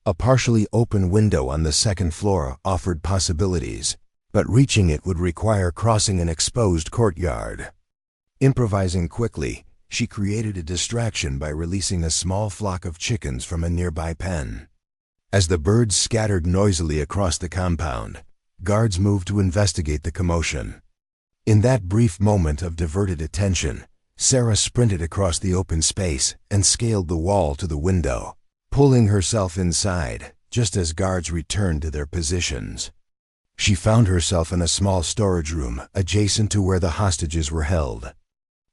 A: A partially open window on the 2nd floor offered possibilities, but reaching it would require crossing an exposed courtyard. Improvising quickly, she created a distraction by releasing a small flock of chickens from a nearby pen. As the birds scattered noisily across the compound, guards moved to investigate the commotion. In that brief moment of diverted attention, Sarah sprinted across the open space and scaled the wall to the window, pulling herself inside just as guards returned to their positions. She found herself in a small storage room adjacent to where the hostages were held.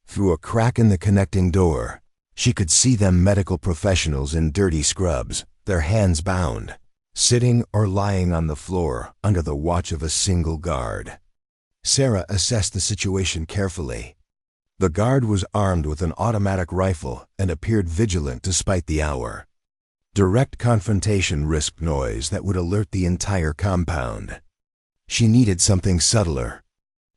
A: Through a crack in the connecting door, she could see them medical professionals in dirty scrubs, their hands bound, sitting or lying on the floor under the watch of a single guard. Sarah assessed the situation carefully. The guard was armed with an automatic rifle and appeared vigilant despite the hour. Direct confrontation risked noise that would alert the entire compound. She needed something subtler.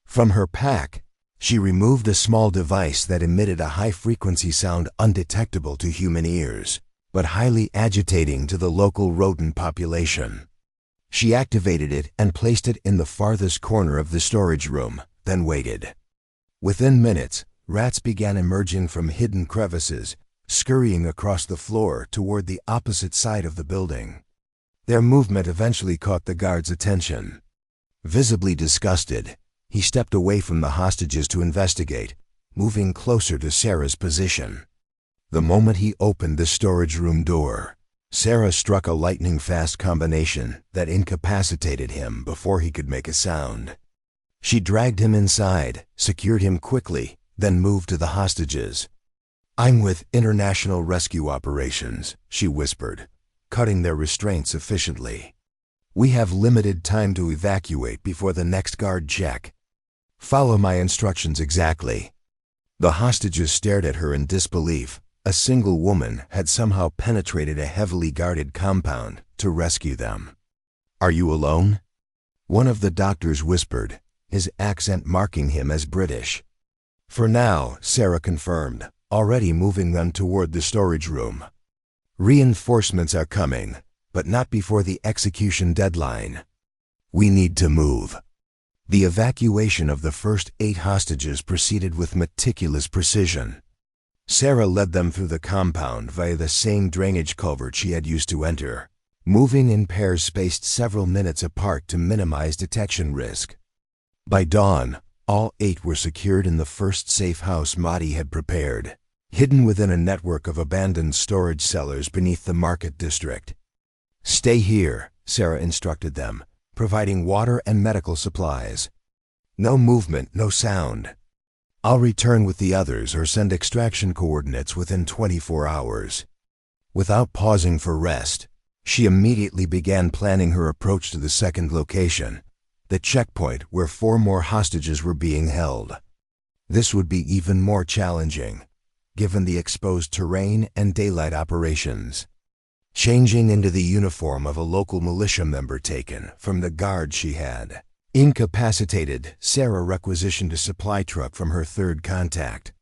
A: From her pack, she removed a small device that emitted a high-frequency sound undetectable to human ears, but highly agitating to the local rodent population. She activated it and placed it in the farthest corner of the storage room, then waited. Within minutes, rats began emerging from hidden crevices, scurrying across the floor toward the opposite side of the building. Their movement eventually caught the guard's attention. Visibly disgusted, he stepped away from the hostages to investigate, moving closer to Sarah's position. The moment he opened the storage room door, Sarah struck a lightning-fast combination that incapacitated him before he could make a sound. She dragged him inside, secured him quickly, then moved to the hostages. "I'm with International Rescue Operations," she whispered, cutting their restraints efficiently. "We have limited time to evacuate before the next guard check. Follow my instructions exactly." The hostages stared at her in disbelief. A single woman had somehow penetrated a heavily guarded compound to rescue them. "Are you alone?" one of the doctors whispered, his accent marking him as British. "For now," Sarah confirmed, already moving them toward the storage room. "Reinforcements are coming, but not before the execution deadline. We need to move." The evacuation of the first 8 hostages proceeded with meticulous precision. Sarah led them through the compound via the same drainage culvert she had used to enter, moving in pairs spaced several minutes apart to minimize detection risk. By dawn, all 8 were secured in the first safe house Mahdi had prepared, hidden within a network of abandoned storage cellars beneath the market district. "Stay here," Sarah instructed them, providing water and medical supplies. "No movement, no sound. I'll return with the others or send extraction coordinates within 24 hours. Without pausing for rest, she immediately began planning her approach to the second location, the checkpoint where 4 more hostages were being held. This would be even more challenging, given the exposed terrain and daylight operations. Changing into the uniform of a local militia member taken from the guard she had incapacitated, Sarah requisitioned a supply truck from her third contact,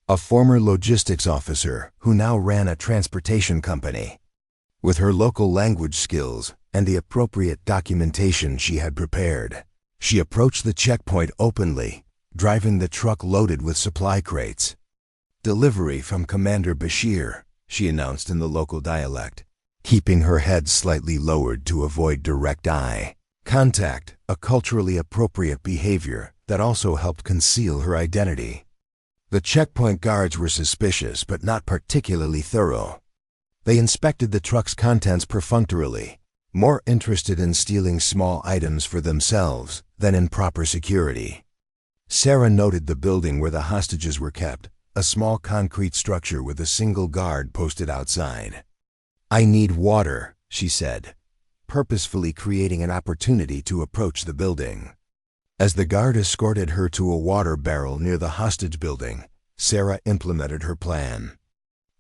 A: a former logistics officer who now ran a transportation company. With her local language skills and the appropriate documentation she had prepared, she approached the checkpoint openly, driving the truck loaded with supply crates. "Delivery from Commander Bashir," she announced in the local dialect, keeping her head slightly lowered to avoid direct eye contact, a culturally appropriate behavior that also helped conceal her identity. The checkpoint guards were suspicious but not particularly thorough. They inspected the truck's contents perfunctorily, more interested in stealing small items for themselves than in proper security. Sarah noted the building where the hostages were kept, a small concrete structure with a single guard posted outside. "I need water," she said, purposefully creating an opportunity to approach the building. As the guard escorted her to a water barrel near the hostage building, Sarah implemented her plan.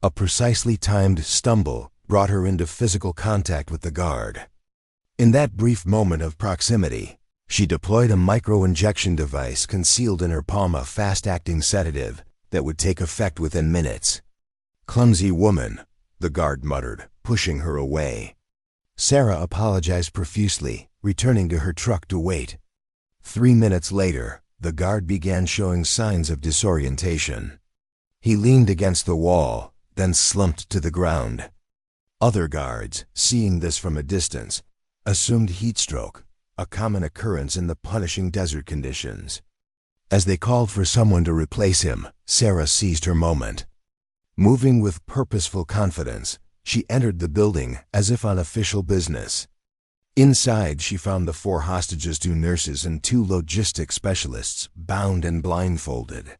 A: A precisely timed stumble brought her into physical contact with the guard. In that brief moment of proximity, she deployed a micro-injection device concealed in her palm, a fast-acting sedative that would take effect within minutes. "Clumsy woman," the guard muttered, pushing her away. Sarah apologized profusely, returning to her truck to wait. 3 minutes later, the guard began showing signs of disorientation. He leaned against the wall, then slumped to the ground. Other guards, seeing this from a distance, assumed heatstroke, a common occurrence in the punishing desert conditions. As they called for someone to replace him, Sarah seized her moment. Moving with purposeful confidence, she entered the building as if on official business. Inside, she found the 4 hostages, 2 nurses and 2 logistics specialists, bound and blindfolded.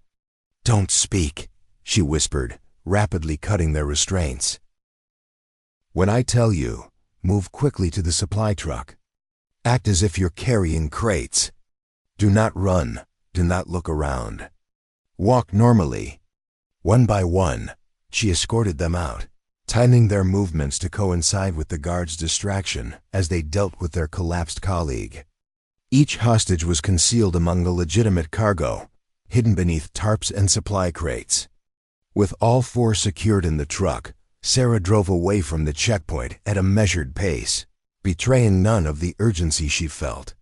A: "Don't speak," she whispered, rapidly cutting their restraints. "When I tell you, move quickly to the supply truck. Act as if you're carrying crates. Do not run, do not look around. Walk normally." One by one, she escorted them out, timing their movements to coincide with the guard's distraction as they dealt with their collapsed colleague. Each hostage was concealed among the legitimate cargo, hidden beneath tarps and supply crates. With all 4 secured in the truck, Sarah drove away from the checkpoint at a measured pace, betraying none of the urgency she felt.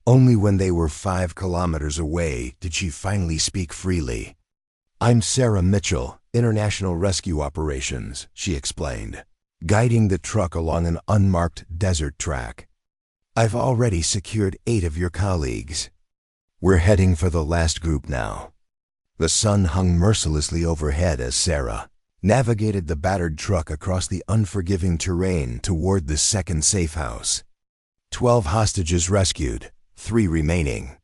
A: Only when they were 5 kilometers away did she finally speak freely. "I'm Sarah Mitchell, International Rescue Operations," she explained, guiding the truck along an unmarked desert track. "I've already secured 8 of your colleagues. We're heading for the last group now." The sun hung mercilessly overhead as Sarah navigated the battered truck across the unforgiving terrain toward the second safe house. 12 hostages rescued, 3 remaining.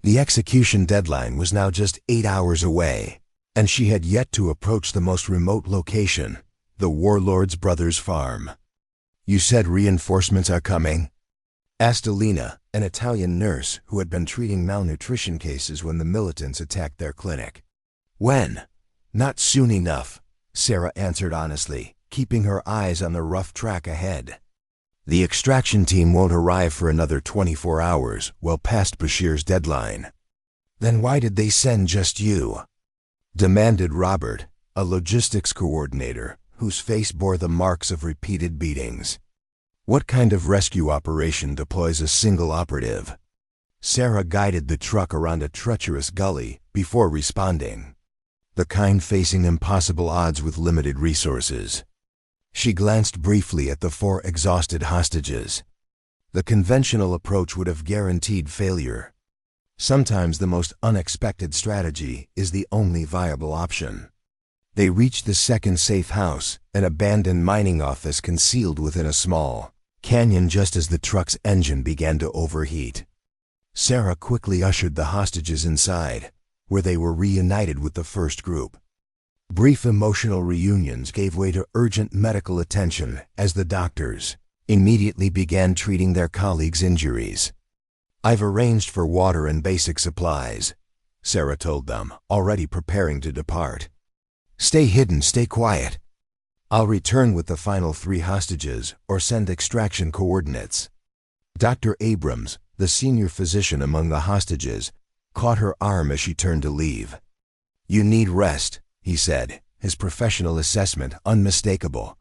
A: The execution deadline was now just 8 hours away, and she had yet to approach the most remote location, the warlord's brother's farm. "You said reinforcements are coming?" asked Alina, an Italian nurse who had been treating malnutrition cases when the militants attacked their clinic. "When? Not soon enough," Sarah answered honestly, keeping her eyes on the rough track ahead. "The extraction team won't arrive for another 24 hours, well past Bashir's deadline." "Then why did they send just you?" demanded Robert, a logistics coordinator whose face bore the marks of repeated beatings. "What kind of rescue operation deploys a single operative?" Sarah guided the truck around a treacherous gully before responding. "The kind facing impossible odds with limited resources." She glanced briefly at the 4 exhausted hostages. The conventional approach would have guaranteed failure. Sometimes the most unexpected strategy is the only viable option. They reached the second safe house, an abandoned mining office concealed within a small canyon just as the truck's engine began to overheat. Sarah quickly ushered the hostages inside, where they were reunited with the first group. Brief emotional reunions gave way to urgent medical attention as the doctors immediately began treating their colleagues' injuries. "I've arranged for water and basic supplies," Sarah told them, already preparing to depart. "Stay hidden, stay quiet. I'll return with the final 3 hostages or send extraction coordinates." Dr. Abrams, the senior physician among the hostages, caught her arm as she turned to leave. "You need rest," he said, his professional assessment unmistakable.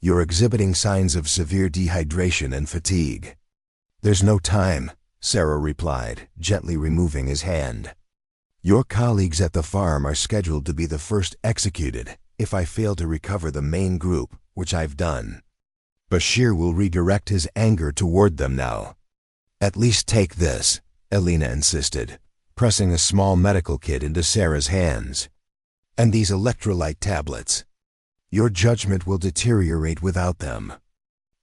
A: "You're exhibiting signs of severe dehydration and fatigue." "There's no time," Sarah replied, gently removing his hand. "Your colleagues at the farm are scheduled to be the first executed if I fail to recover the main group, which I've done. Bashir will redirect his anger toward them now." "At least take this," Alina insisted, pressing a small medical kit into Sarah's hands. "And these electrolyte tablets. Your judgment will deteriorate without them."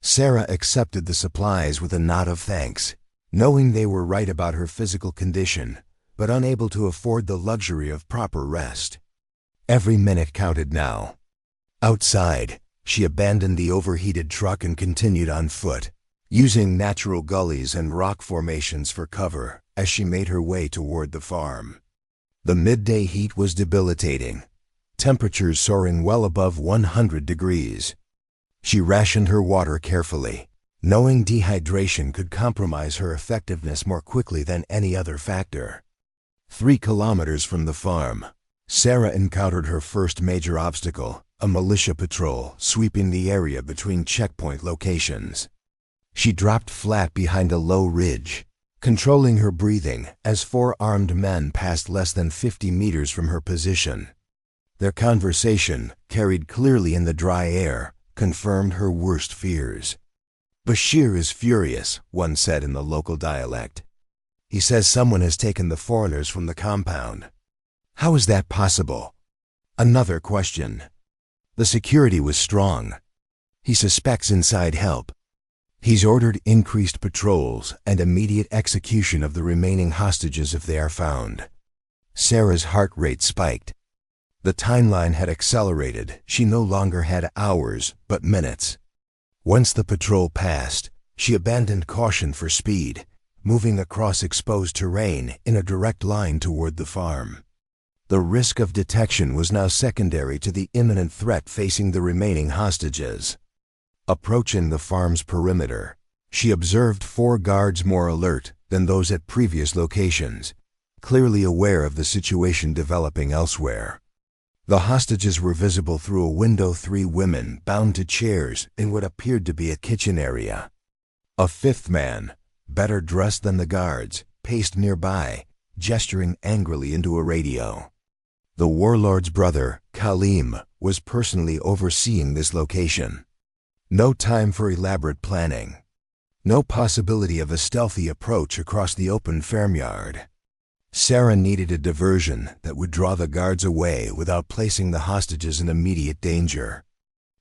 A: Sarah accepted the supplies with a nod of thanks, knowing they were right about her physical condition, but unable to afford the luxury of proper rest. Every minute counted now. Outside, she abandoned the overheated truck and continued on foot, using natural gullies and rock formations for cover as she made her way toward the farm. The midday heat was debilitating, temperatures soaring well above 100 degrees. She rationed her water carefully, knowing dehydration could compromise her effectiveness more quickly than any other factor. 3 kilometers from the farm, Sarah encountered her first major obstacle, a militia patrol sweeping the area between checkpoint locations. She dropped flat behind a low ridge, controlling her breathing as 4 armed men passed less than 50 meters from her position. Their conversation, carried clearly in the dry air, confirmed her worst fears. "Bashir is furious," one said in the local dialect. "He says someone has taken the foreigners from the compound." "How is that possible?" Another question. "The security was strong. He suspects inside help. He's ordered increased patrols and immediate execution of the remaining hostages if they are found." Sarah's heart rate spiked. The timeline had accelerated. She no longer had hours, but minutes. Once the patrol passed, she abandoned caution for speed, moving across exposed terrain in a direct line toward the farm. The risk of detection was now secondary to the imminent threat facing the remaining hostages. Approaching the farm's perimeter, she observed 4 guards more alert than those at previous locations, clearly aware of the situation developing elsewhere. The hostages were visible through a window. 3 women bound to chairs in what appeared to be a kitchen area. A 5th man, better dressed than the guards, paced nearby, gesturing angrily into a radio. The warlord's brother, Khartoum, was personally overseeing this location. No time for elaborate planning. No possibility of a stealthy approach across the open farmyard. Sarah needed a diversion that would draw the guards away without placing the hostages in immediate danger.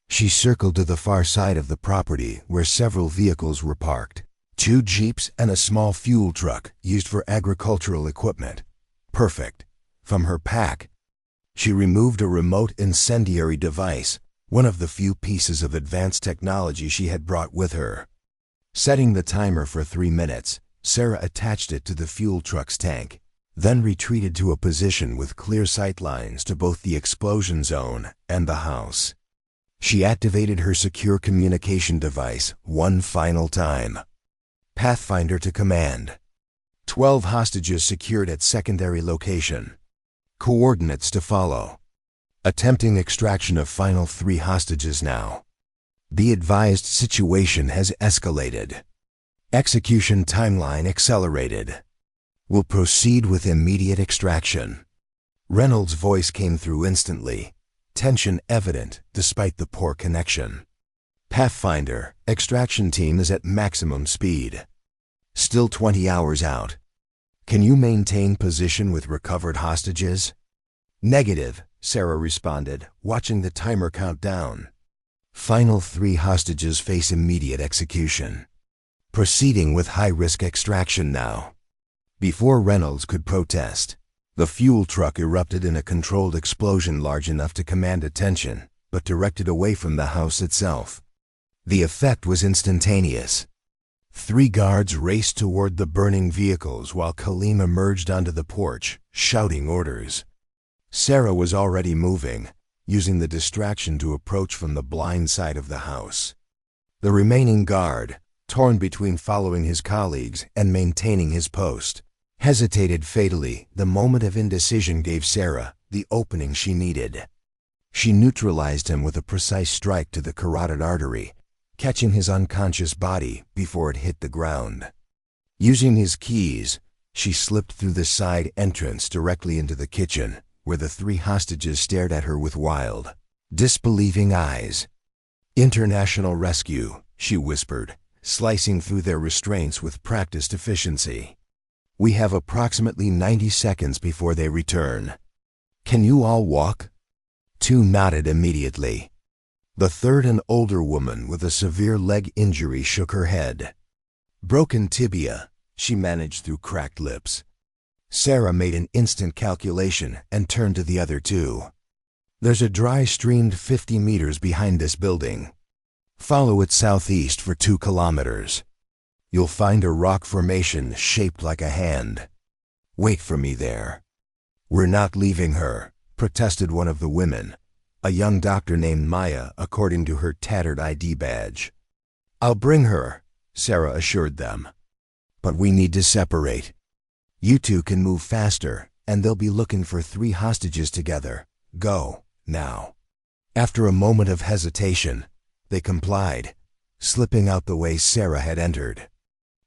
A: She circled to the far side of the property where several vehicles were parked. 2 jeeps and a small fuel truck used for agricultural equipment. Perfect. From her pack, she removed a remote incendiary device, one of the few pieces of advanced technology she had brought with her. Setting the timer for 3 minutes, Sarah attached it to the fuel truck's tank, then retreated to a position with clear sight lines to both the explosion zone and the house. She activated her secure communication device one final time. Pathfinder to command. 12 hostages secured at secondary location. Coordinates to follow. Attempting extraction of final 3 hostages now. Be advised, situation has escalated. Execution timeline accelerated. Will proceed with immediate extraction. Reynolds' voice came through instantly, tension evident despite the poor connection. Pathfinder, extraction team is at maximum speed. Still 20 hours out. Can you maintain position with recovered hostages? Negative, Sarah responded, watching the timer count down. Final 3 hostages face immediate execution. Proceeding with high-risk extraction now. Before Reynolds could protest, the fuel truck erupted in a controlled explosion large enough to command attention, but directed away from the house itself. The effect was instantaneous. 3 guards raced toward the burning vehicles while Khartoum emerged onto the porch, shouting orders. Sarah was already moving, using the distraction to approach from the blind side of the house. The remaining guard, torn between following his colleagues and maintaining his post, hesitated fatally. The moment of indecision gave Sarah the opening she needed. She neutralized him with a precise strike to the carotid artery, catching his unconscious body before it hit the ground. Using his keys, she slipped through the side entrance directly into the kitchen, where the 3 hostages stared at her with wild, disbelieving eyes. "International rescue," she whispered, slicing through their restraints with practiced efficiency. "We have approximately 90 seconds before they return. Can you all walk?" 2 nodded immediately. The 3rd, an older woman with a severe leg injury, shook her head. "Broken tibia," she managed through cracked lips. Sarah made an instant calculation and turned to the other 2. "There's a dry stream 50 meters behind this building. Follow it southeast for 2 kilometers. You'll find a rock formation shaped like a hand. Wait for me there." "We're not leaving her," protested one of the women, a young doctor named Maya according to her tattered ID badge. "I'll bring her," Sarah assured them. "But we need to separate. You two can move faster, and they'll be looking for 3 hostages together. Go, now." After a moment of hesitation, they complied, slipping out the way Sarah had entered.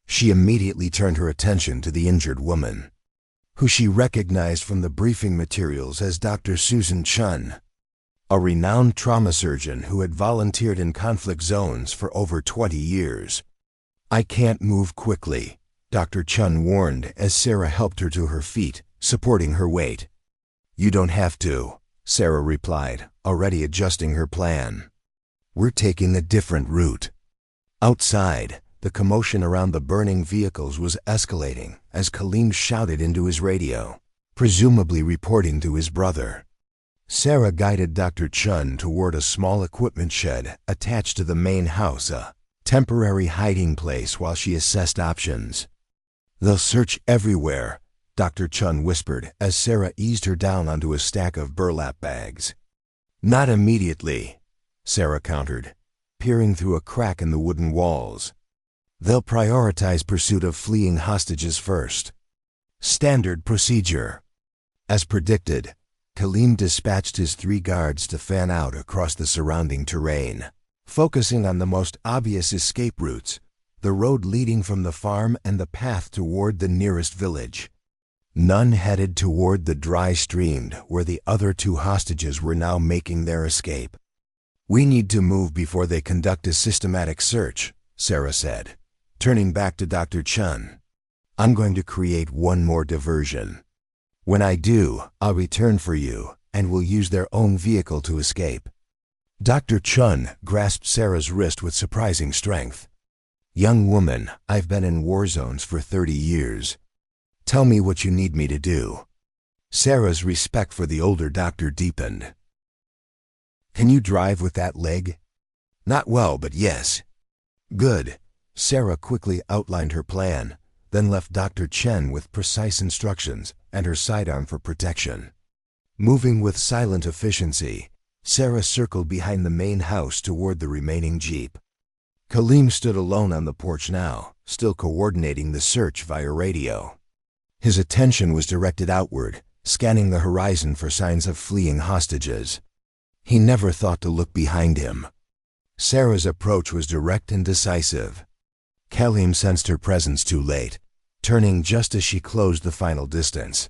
A: She immediately turned her attention to the injured woman, who she recognized from the briefing materials as Dr. Susan Chun, a renowned trauma surgeon who had volunteered in conflict zones for over 20 years. "I can't move quickly," Dr. Chun warned as Sarah helped her to her feet, supporting her weight. "You don't have to," Sarah replied, already adjusting her plan. "We're taking a different route." Outside, the commotion around the burning vehicles was escalating as Khalim shouted into his radio, presumably reporting to his brother. Sarah guided Dr. Chun toward a small equipment shed attached to the main house, a temporary hiding place while she assessed options. "They'll search everywhere," Dr. Chun whispered as Sarah eased her down onto a stack of burlap bags. "Not immediately," Sarah countered, peering through a crack in the wooden walls. "They'll prioritize pursuit of fleeing hostages first. Standard procedure." As predicted, Khalim dispatched his 3 guards to fan out across the surrounding terrain, focusing on the most obvious escape routes, the road leading from the farm and the path toward the nearest village. None headed toward the dry stream where the other 2 hostages were now making their escape. "We need to move before they conduct a systematic search," Sarah said, turning back to Dr. Chun. "I'm going to create one more diversion. When I do, I'll return for you, and we'll use their own vehicle to escape." Dr. Chun grasped Sarah's wrist with surprising strength. "Young woman, I've been in war zones for 30 years. Tell me what you need me to do." Sarah's respect for the older doctor deepened. "Can you drive with that leg?" "Not well, but yes." "Good." Sarah quickly outlined her plan, then left Dr. Chen with precise instructions and her sidearm for protection. Moving with silent efficiency, Sarah circled behind the main house toward the remaining jeep. Khalim stood alone on the porch now, still coordinating the search via radio. His attention was directed outward, scanning the horizon for signs of fleeing hostages. He never thought to look behind him. Sarah's approach was direct and decisive. Khalim sensed her presence too late, turning just as she closed the final distance.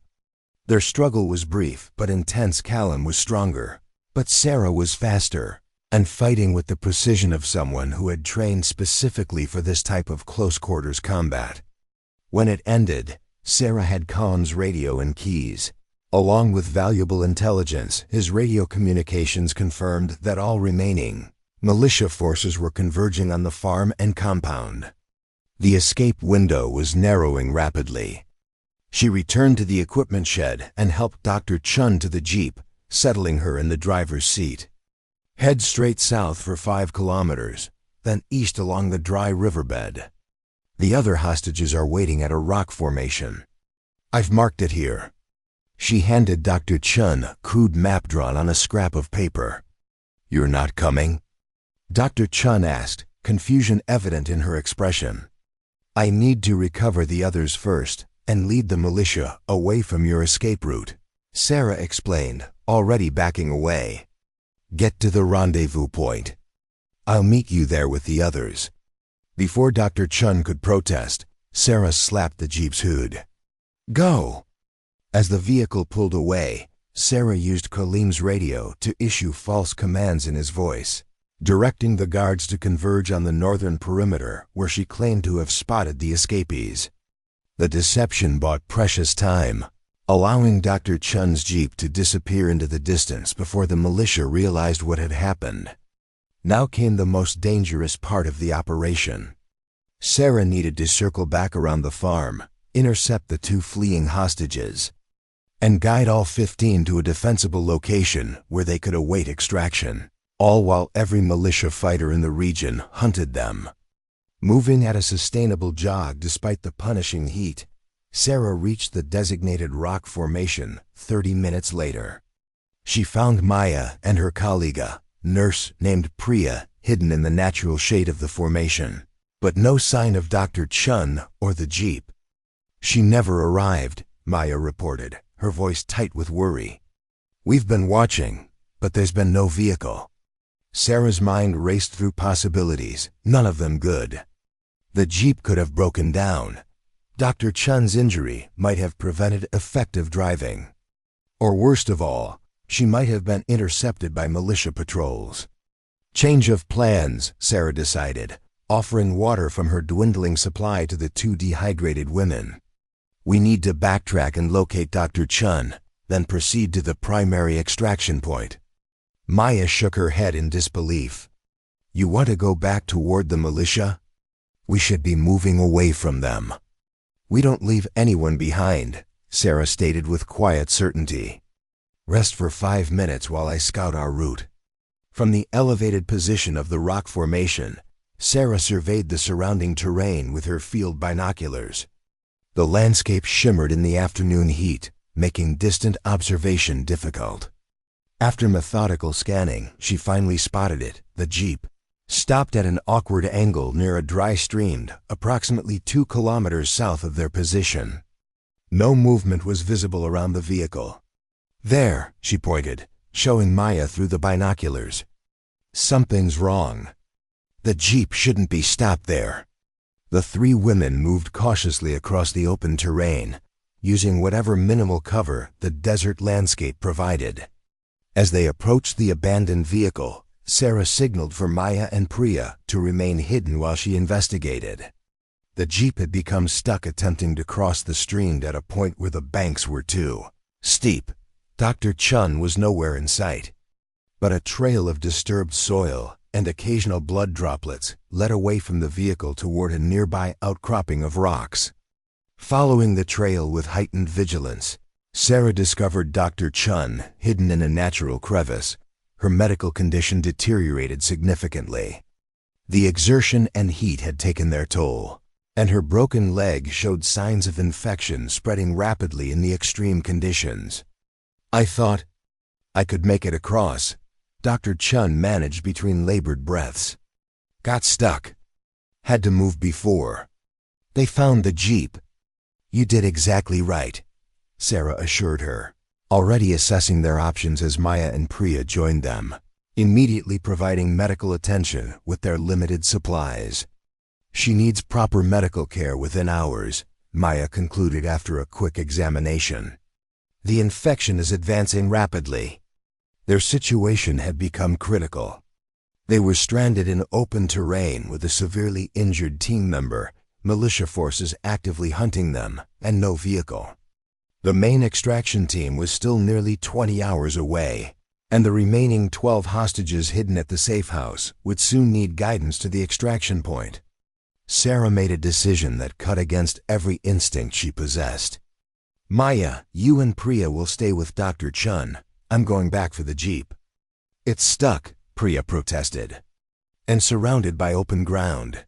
A: Their struggle was brief but intense. Khalim was stronger, but Sarah was faster, and fighting with the precision of someone who had trained specifically for this type of close-quarters combat. When it ended, Sarah had Khan's radio and keys. Along with valuable intelligence, his radio communications confirmed that all remaining militia forces were converging on the farm and compound. The escape window was narrowing rapidly. She returned to the equipment shed and helped Dr. Chun to the jeep, settling her in the driver's seat. "Head straight south for 5 kilometers, then east along the dry riverbed. The other hostages are waiting at a rock formation. I've marked it here." She handed Dr. Chun a crude map drawn on a scrap of paper. "You're not coming?" Dr. Chun asked, confusion evident in her expression. "I need to recover the others first and lead the militia away from your escape route," Sarah explained, already backing away. "Get to the rendezvous point. I'll meet you there with the others." Before Dr. Chun could protest, Sarah slapped the jeep's hood. "Go!" As the vehicle pulled away, Sarah used Khalim's radio to issue false commands in his voice, directing the guards to converge on the northern perimeter where she claimed to have spotted the escapees. The deception bought precious time, allowing Dr. Chun's jeep to disappear into the distance before the militia realized what had happened. Now came the most dangerous part of the operation. Sarah needed to circle back around the farm, intercept the 2 fleeing hostages, and guide all 15 to a defensible location where they could await extraction, all while every militia fighter in the region hunted them. Moving at a sustainable jog despite the punishing heat, Sarah reached the designated rock formation 30 minutes later. She found Maya and her colleague, a nurse named Priya, hidden in the natural shade of the formation, but no sign of Dr. Chun or the jeep. "She never arrived," Maya reported, her voice tight with worry. "We've been watching, but there's been no vehicle." Sarah's mind raced through possibilities, none of them good. The jeep could have broken down. Dr. Chun's injury might have prevented effective driving. Or worst of all, she might have been intercepted by militia patrols. Change of plans, Sarah decided, offering water from her dwindling supply to the two dehydrated women. "We need to backtrack and locate Dr. Chun, then proceed to the primary extraction point." Maya shook her head in disbelief. "You want to go back toward the militia? We should be moving away from them." "We don't leave anyone behind," Sarah stated with quiet certainty. "Rest for 5 minutes while I scout our route." From the elevated position of the rock formation, Sarah surveyed the surrounding terrain with her field binoculars. The landscape shimmered in the afternoon heat, making distant observation difficult. After methodical scanning, she finally spotted it, the jeep, stopped at an awkward angle near a dry stream, approximately 2 kilometers south of their position. No movement was visible around the vehicle. "There," she pointed, showing Maya through the binoculars. "Something's wrong. The jeep shouldn't be stopped there." The three women moved cautiously across the open terrain, using whatever minimal cover the desert landscape provided. As they approached the abandoned vehicle, Sarah signaled for Maya and Priya to remain hidden while she investigated. The jeep had become stuck attempting to cross the stream at a point where the banks were too steep. Dr. Chun was nowhere in sight, but a trail of disturbed soil and occasional blood droplets led away from the vehicle toward a nearby outcropping of rocks. Following the trail with heightened vigilance, Sarah discovered Dr. Chun hidden in a natural crevice. Her medical condition deteriorated significantly. The exertion and heat had taken their toll, and her broken leg showed signs of infection spreading rapidly in the extreme conditions. "I thought I could make it across," Dr. Chun managed between labored breaths. "Got stuck. Had to move before. They found the jeep." "You did exactly right," Sarah assured her, already assessing their options as Maya and Priya joined them, immediately providing medical attention with their limited supplies. "She needs proper medical care within hours," Maya concluded after a quick examination. "The infection is advancing rapidly." Their situation had become critical. They were stranded in open terrain with a severely injured team member, militia forces actively hunting them, and no vehicle. The main extraction team was still nearly 20 hours away, and the remaining 12 hostages hidden at the safe house would soon need guidance to the extraction point. Sarah made a decision that cut against every instinct she possessed. "Maya, you and Priya will stay with Dr. Chun. I'm going back for the jeep." "It's stuck," Priya protested, "and surrounded by open ground.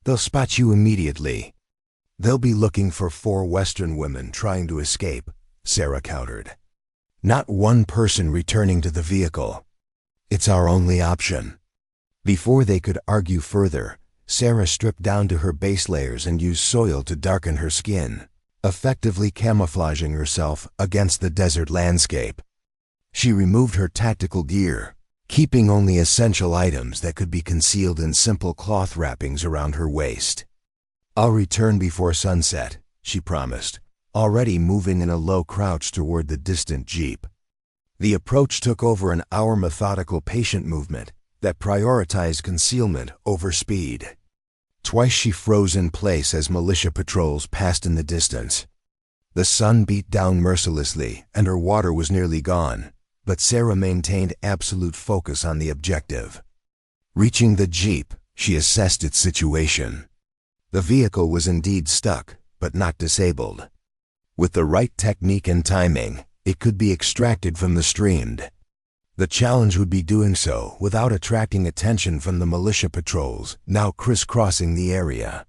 A: They'll spot you immediately." "They'll be looking for 4 Western women trying to escape," Sarah countered. "Not one person returning to the vehicle. It's our only option." Before they could argue further, Sarah stripped down to her base layers and used soil to darken her skin, effectively camouflaging herself against the desert landscape. She removed her tactical gear, keeping only essential items that could be concealed in simple cloth wrappings around her waist. "I'll return before sunset," she promised, already moving in a low crouch toward the distant jeep. The approach took over an hour methodical patient movement that prioritized concealment over speed. Twice she froze in place as militia patrols passed in the distance. The sun beat down mercilessly and her water was nearly gone, but Sarah maintained absolute focus on the objective. Reaching the jeep, she assessed its situation. The vehicle was indeed stuck, but not disabled. With the right technique and timing, it could be extracted from the stream. The challenge would be doing so without attracting attention from the militia patrols now crisscrossing the area.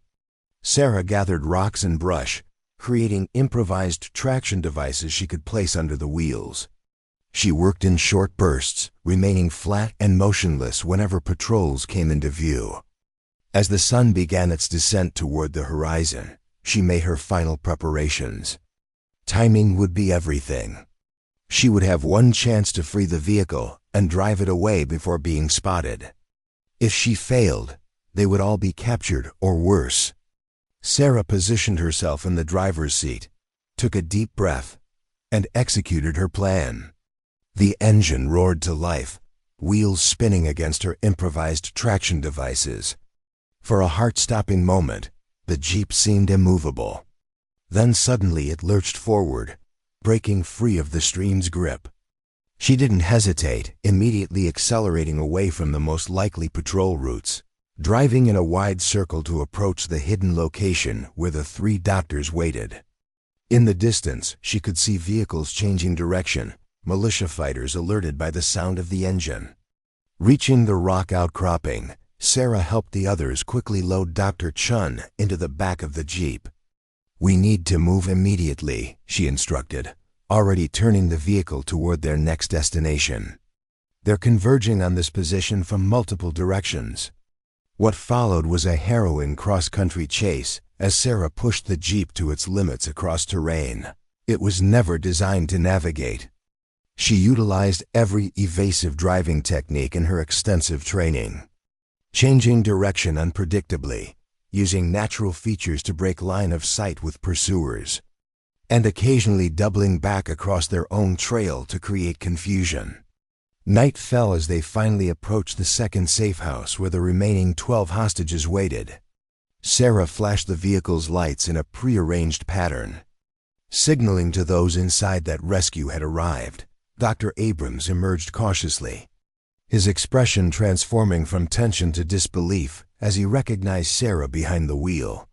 A: Sarah gathered rocks and brush, creating improvised traction devices she could place under the wheels. She worked in short bursts, remaining flat and motionless whenever patrols came into view. As the sun began its descent toward the horizon, she made her final preparations. Timing would be everything. She would have one chance to free the vehicle and drive it away before being spotted. If she failed, they would all be captured or worse. Sarah positioned herself in the driver's seat, took a deep breath, and executed her plan. The engine roared to life, wheels spinning against her improvised traction devices. For a heart-stopping moment, the Jeep seemed immovable. Then suddenly it lurched forward, breaking free of the stream's grip. She didn't hesitate, immediately accelerating away from the most likely patrol routes, driving in a wide circle to approach the hidden location where the 3 doctors waited. In the distance, she could see vehicles changing direction, militia fighters alerted by the sound of the engine. Reaching the rock outcropping, Sarah helped the others quickly load Dr. Chun into the back of the Jeep. "We need to move immediately," she instructed, already turning the vehicle toward their next destination. They're converging on this position from multiple directions. What followed was a harrowing cross-country chase as Sarah pushed the Jeep to its limits across terrain it was never designed to navigate. She utilized every evasive driving technique in her extensive training, changing direction unpredictably, using natural features to break line of sight with pursuers, and occasionally doubling back across their own trail to create confusion. Night fell as they finally approached the second safe house where the remaining 12 hostages waited. Sarah flashed the vehicle's lights in a prearranged pattern, signaling to those inside that rescue had arrived. Dr. Abrams emerged cautiously, his expression transforming from tension to disbelief as he recognized Sarah behind the wheel.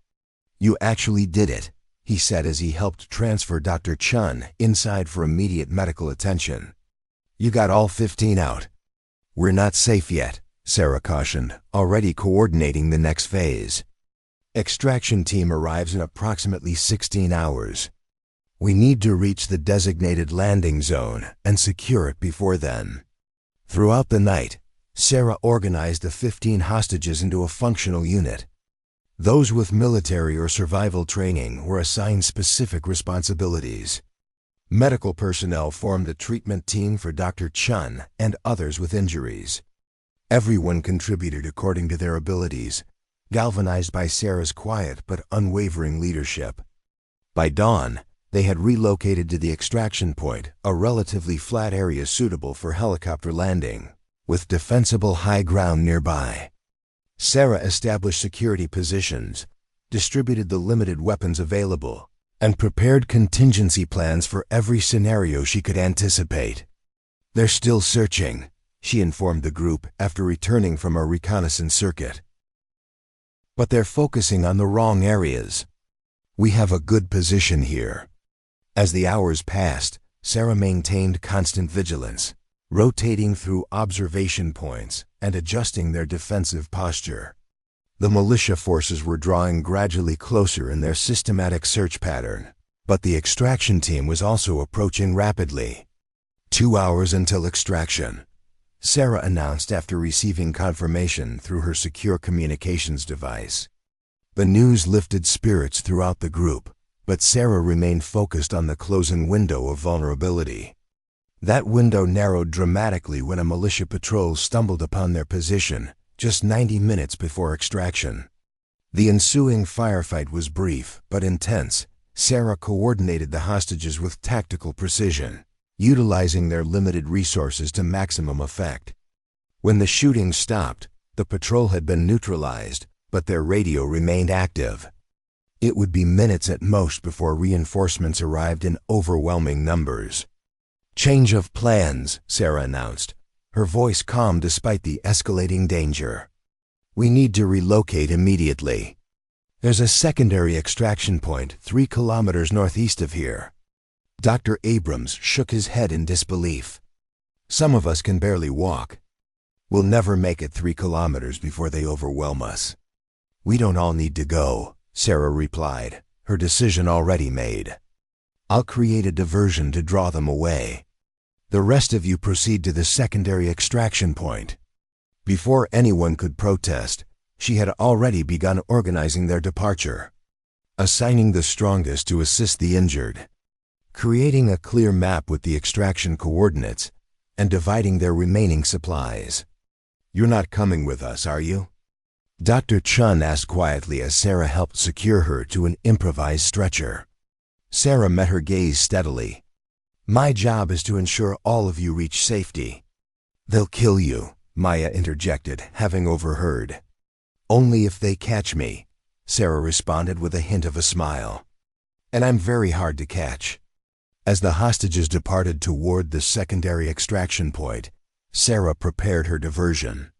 A: "You actually did it," he said as he helped transfer Dr. Chun inside for immediate medical attention. "You got all 15 out." "We're not safe yet," Sarah cautioned, already coordinating the next phase. "Extraction team arrives in approximately 16 hours. We need to reach the designated landing zone and secure it before then." Throughout the night, Sarah organized the 15 hostages into a functional unit. Those with military or survival training were assigned specific responsibilities. Medical personnel formed a treatment team for Dr. Chun and others with injuries. Everyone contributed according to their abilities, galvanized by Sarah's quiet but unwavering leadership. By dawn, they had relocated to the extraction point, a relatively flat area suitable for helicopter landing, with defensible high ground nearby. Sarah established security positions, distributed the limited weapons available, and prepared contingency plans for every scenario she could anticipate. "They're still searching," she informed the group after returning from a reconnaissance circuit. "But they're focusing on the wrong areas. We have a good position here." As the hours passed, Sarah maintained constant vigilance, rotating through observation points and adjusting their defensive posture. The militia forces were drawing gradually closer in their systematic search pattern, but the extraction team was also approaching rapidly. 2 hours until extraction," Sarah announced after receiving confirmation through her secure communications device. The news lifted spirits throughout the group, but Sarah remained focused on the closing window of vulnerability. That window narrowed dramatically when a militia patrol stumbled upon their position, just 90 minutes before extraction. The ensuing firefight was brief but intense. Sarah coordinated the hostages with tactical precision, utilizing their limited resources to maximum effect. When the shooting stopped, the patrol had been neutralized, but their radio remained active. It would be minutes at most before reinforcements arrived in overwhelming numbers. "Change of plans," Sarah announced, her voice calm despite the escalating danger. "We need to relocate immediately. There's a secondary extraction point 3 kilometers northeast of here." Dr. Abrams shook his head in disbelief. Some of us can barely walk. We'll never make it 3 kilometers before they overwhelm us." "We don't all need to go," Sarah replied, her decision already made. "I'll create a diversion to draw them away. The rest of you proceed to the secondary extraction point." Before anyone could protest, she had already begun organizing their departure, assigning the strongest to assist the injured, creating a clear map with the extraction coordinates, and dividing their remaining supplies. "You're not coming with us, are you?" Dr. Chun asked quietly as Sarah helped secure her to an improvised stretcher. Sarah met her gaze steadily. "My job is to ensure all of you reach safety." "They'll kill you," Maya interjected, having overheard. "Only if they catch me," Sarah responded with a hint of a smile. "And I'm very hard to catch." As the hostages departed toward the secondary extraction point, Sarah prepared her diversion.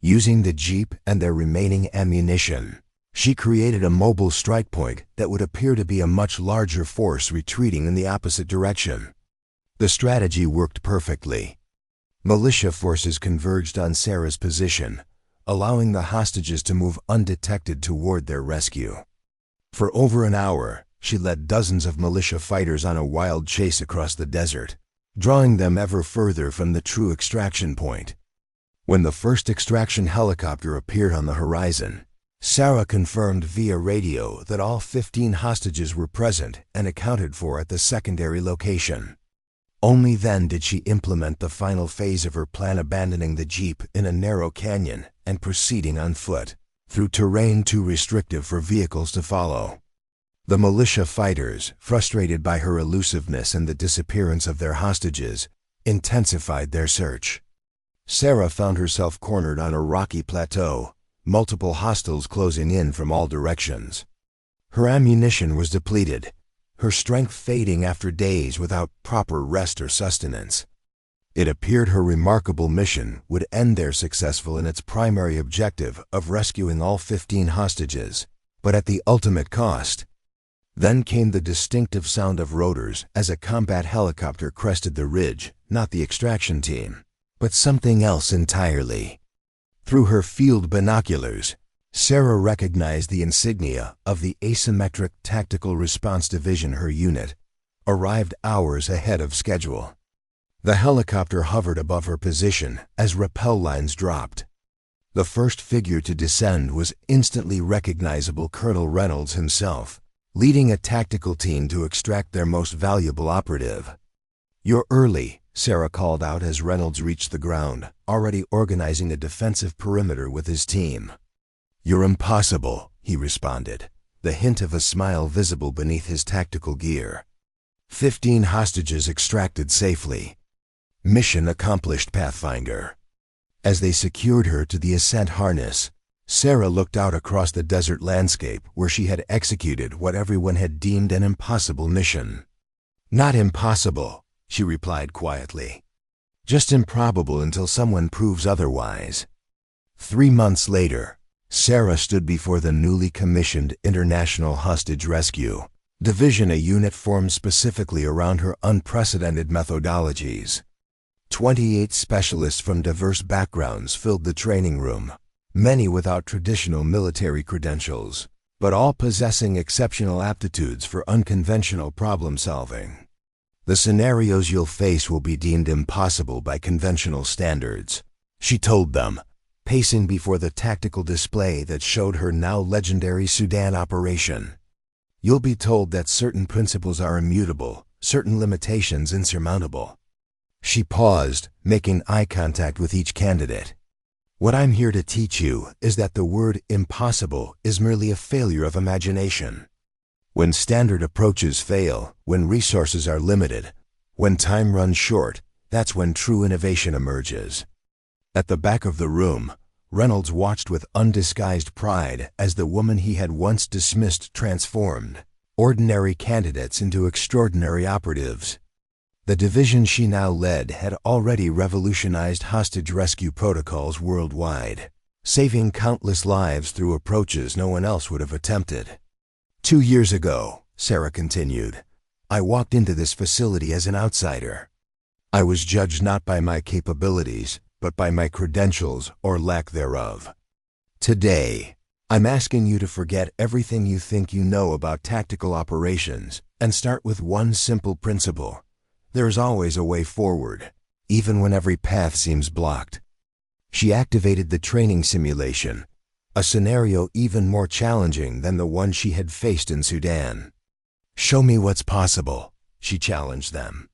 A: Using the jeep and their remaining ammunition, she created a mobile strike point that would appear to be a much larger force retreating in the opposite direction. The strategy worked perfectly. Militia forces converged on Sarah's position, allowing the hostages to move undetected toward their rescue. For over an hour, she led dozens of militia fighters on a wild chase across the desert, drawing them ever further from the true extraction point. When the first extraction helicopter appeared on the horizon, Sarah confirmed via radio that all 15 hostages were present and accounted for at the secondary location. Only then did she implement the final phase of her plan, abandoning the jeep in a narrow canyon and proceeding on foot, through terrain too restrictive for vehicles to follow. The militia fighters, frustrated by her elusiveness and the disappearance of their hostages, intensified their search. Sarah found herself cornered on a rocky plateau, multiple hostiles closing in from all directions. Her ammunition was depleted, her strength fading after days without proper rest or sustenance. It appeared her remarkable mission would end there successful in its primary objective of rescuing all 15 hostages, but at the ultimate cost. Then came the distinctive sound of rotors as a combat helicopter crested the ridge, not the extraction team, but something else entirely. Through her field binoculars, Sarah recognized the insignia of the Asymmetric Tactical Response Division. Her unit arrived hours ahead of schedule. The helicopter hovered above her position as rappel lines dropped. The first figure to descend was instantly recognizable: Colonel Reynolds himself, leading a tactical team to extract their most valuable operative. "You're early," Sarah called out as Reynolds reached the ground, already organizing a defensive perimeter with his team. "You're impossible," he responded, the hint of a smile visible beneath his tactical gear. 15 hostages extracted safely. Mission accomplished, Pathfinder. As they secured her to the ascent harness, Sarah looked out across the desert landscape where she had executed what everyone had deemed an impossible mission. "Not impossible," she replied quietly. "Just improbable until someone proves otherwise." 3 months later, Sarah stood before the newly commissioned International Hostage Rescue Division, a unit formed specifically around her unprecedented methodologies. 28 specialists from diverse backgrounds filled the training room, many without traditional military credentials, but all possessing exceptional aptitudes for unconventional problem-solving. "The scenarios you'll face will be deemed impossible by conventional standards," she told them, pacing before the tactical display that showed her now legendary Sudan operation. "You'll be told that certain principles are immutable, certain limitations insurmountable." She paused, making eye contact with each candidate. "What I'm here to teach you is that the word impossible is merely a failure of imagination. When standard approaches fail, when resources are limited, when time runs short, that's when true innovation emerges." At the back of the room, Reynolds watched with undisguised pride as the woman he had once dismissed transformed ordinary candidates into extraordinary operatives. The division she now led had already revolutionized hostage rescue protocols worldwide, saving countless lives through approaches no one else would have attempted. 2 years ago, Sarah continued, I walked into this facility as an outsider. I was judged not by my capabilities, but by my credentials or lack thereof. Today, I'm asking you to forget everything you think you know about tactical operations and start with one simple principle. There is always a way forward, even when every path seems blocked. She activated the training simulation, a scenario even more challenging than the one she had faced in Sudan. "Show me what's possible," she challenged them.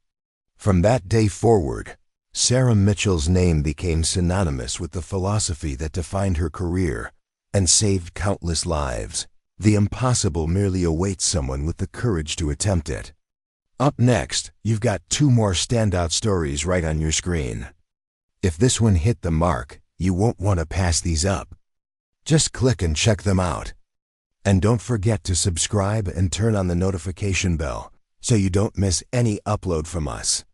A: From that day forward, Sarah Mitchell's name became synonymous with the philosophy that defined her career and saved countless lives. The impossible merely awaits someone with the courage to attempt it. Up next, you've got two more standout stories right on your screen. If this one hit the mark, you won't want to pass these up. Just click and check them out. And don't forget to subscribe and turn on the notification bell so you don't miss any upload from us.